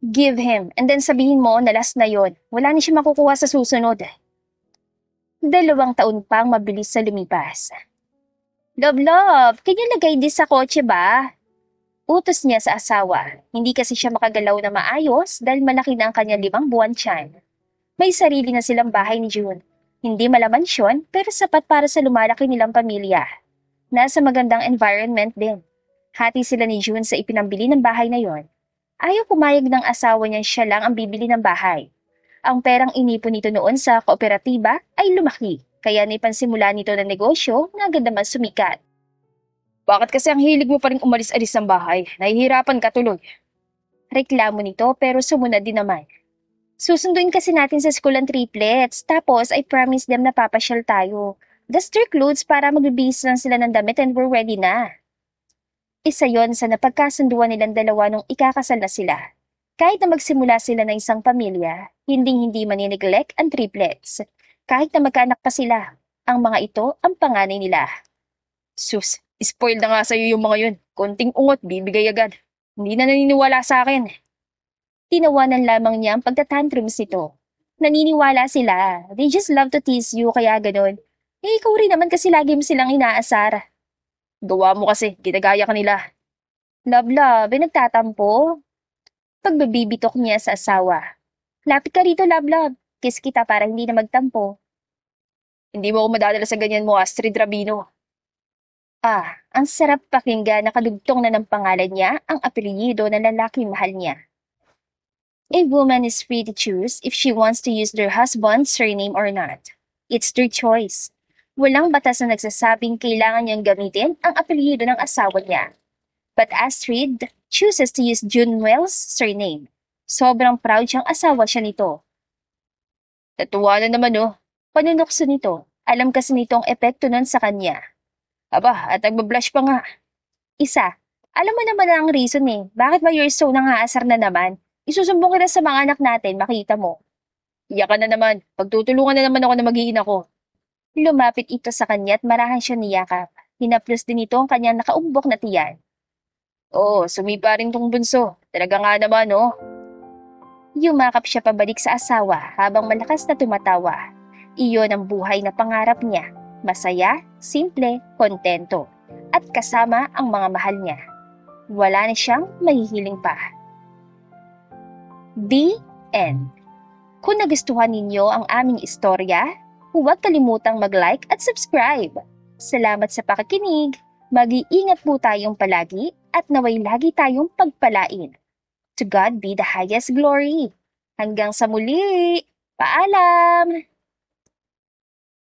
Give him, and then sabihin mo na last na yon. Wala na siya makukuha sa susunod. 2 taon pang mabilis sa lumipas. Love, can you lagay this sa kotse ba? Utos niya sa asawa. Hindi kasi siya makagalaw na maayos dahil malaki na ang kanyang 5 buwan tiyan. May sarili na silang bahay ni June. Hindi malamansyon pero sapat para sa lumalaki nilang pamilya. Nasa magandang environment din. Hati sila ni June sa ipinambili ng bahay na yon. Ayaw pumayag ng asawa niya siya lang ang bibili ng bahay. Ang perang inipon nito noon sa kooperatiba ay lumaki, kaya naipansimula nito ng negosyo na agad naman sumikat. Bakit kasi ang hilig mo pa rin umalis-alis ng bahay? Nahihirapan ka tuloy. Reklamo nito pero sumunod din naman. Susunduin kasi natin sa school ang triplets, tapos I promise them na papasyal tayo. Dust their clothes para magbibihis lang sila ng damit and we're ready na. Isa yon sa napagkasunduan nilang dalawa nung ikakasal na sila. Kahit na magsimula sila ng isang pamilya, hindi manineglect ang triplets. Kahit na magkaanak pa sila, ang mga ito ang panganay nila. Sus, spoiled na nga sa'yo yung mga yun. Konting ungot, bibigay agad. Hindi na naniniwala sa akin. Tinawanan lamang niya ang pagtatantrums nito. Naniniwala sila. They just love to tease you kaya ganun. Eh ikaw rin naman kasi lagi mo silang inaasar. Gawa mo kasi, ginagaya ka nila. Love, nagtatampo. Pagbabibitok niya sa asawa. Lapit ka rito, love. Kiss kita para hindi na magtampo. Hindi mo ako madadala sa ganyan mo, Astrid Rabino. Ang sarap pakinggan na kadugtong na ng pangalan niya ang apelyido ng lalaking mahal niya. A woman is free to choose if she wants to use their husband's surname or not. It's their choice. Walang batas na nagsasabing kailangan niyang gamitin ang apelyido ng asawa niya. But Astrid chooses to use Junwell's surname. Sobrang proud siyang asawa siya nito. Natuwa na naman oh. Panunokso nito. Alam kasi nito ang epekto nun sa kanya. Aba, at nagbablush pa nga. Isa, alam mo naman ang reason eh. Bakit ba you're so nangaasar na naman? Isusumbong kita sa mga anak natin, makita mo. Iyak ka na naman. Pagtutulungan na naman ako na mag-iina ko. Lumapit ito sa kanya at marahan siya niyakap. Hinaplos din ito ang kanyang nakaumbok na tiyan. Oo, sumipa rin tong bunso. Talaga nga naman, oh. Yumakap siya pabalik sa asawa habang malakas na tumatawa. Iyon ang buhay na pangarap niya. Masaya, simple, kontento. At kasama ang mga mahal niya. Wala na siyang mahihiling pa. The End. Kung nagustuhan ninyo ang aming istorya, huwag kalimutang mag-like at subscribe. Salamat sa pakikinig. Mag-iingat po tayong palagi at naway lagi tayong pagpalain. To God be the highest glory. Hanggang sa muli. Paalam!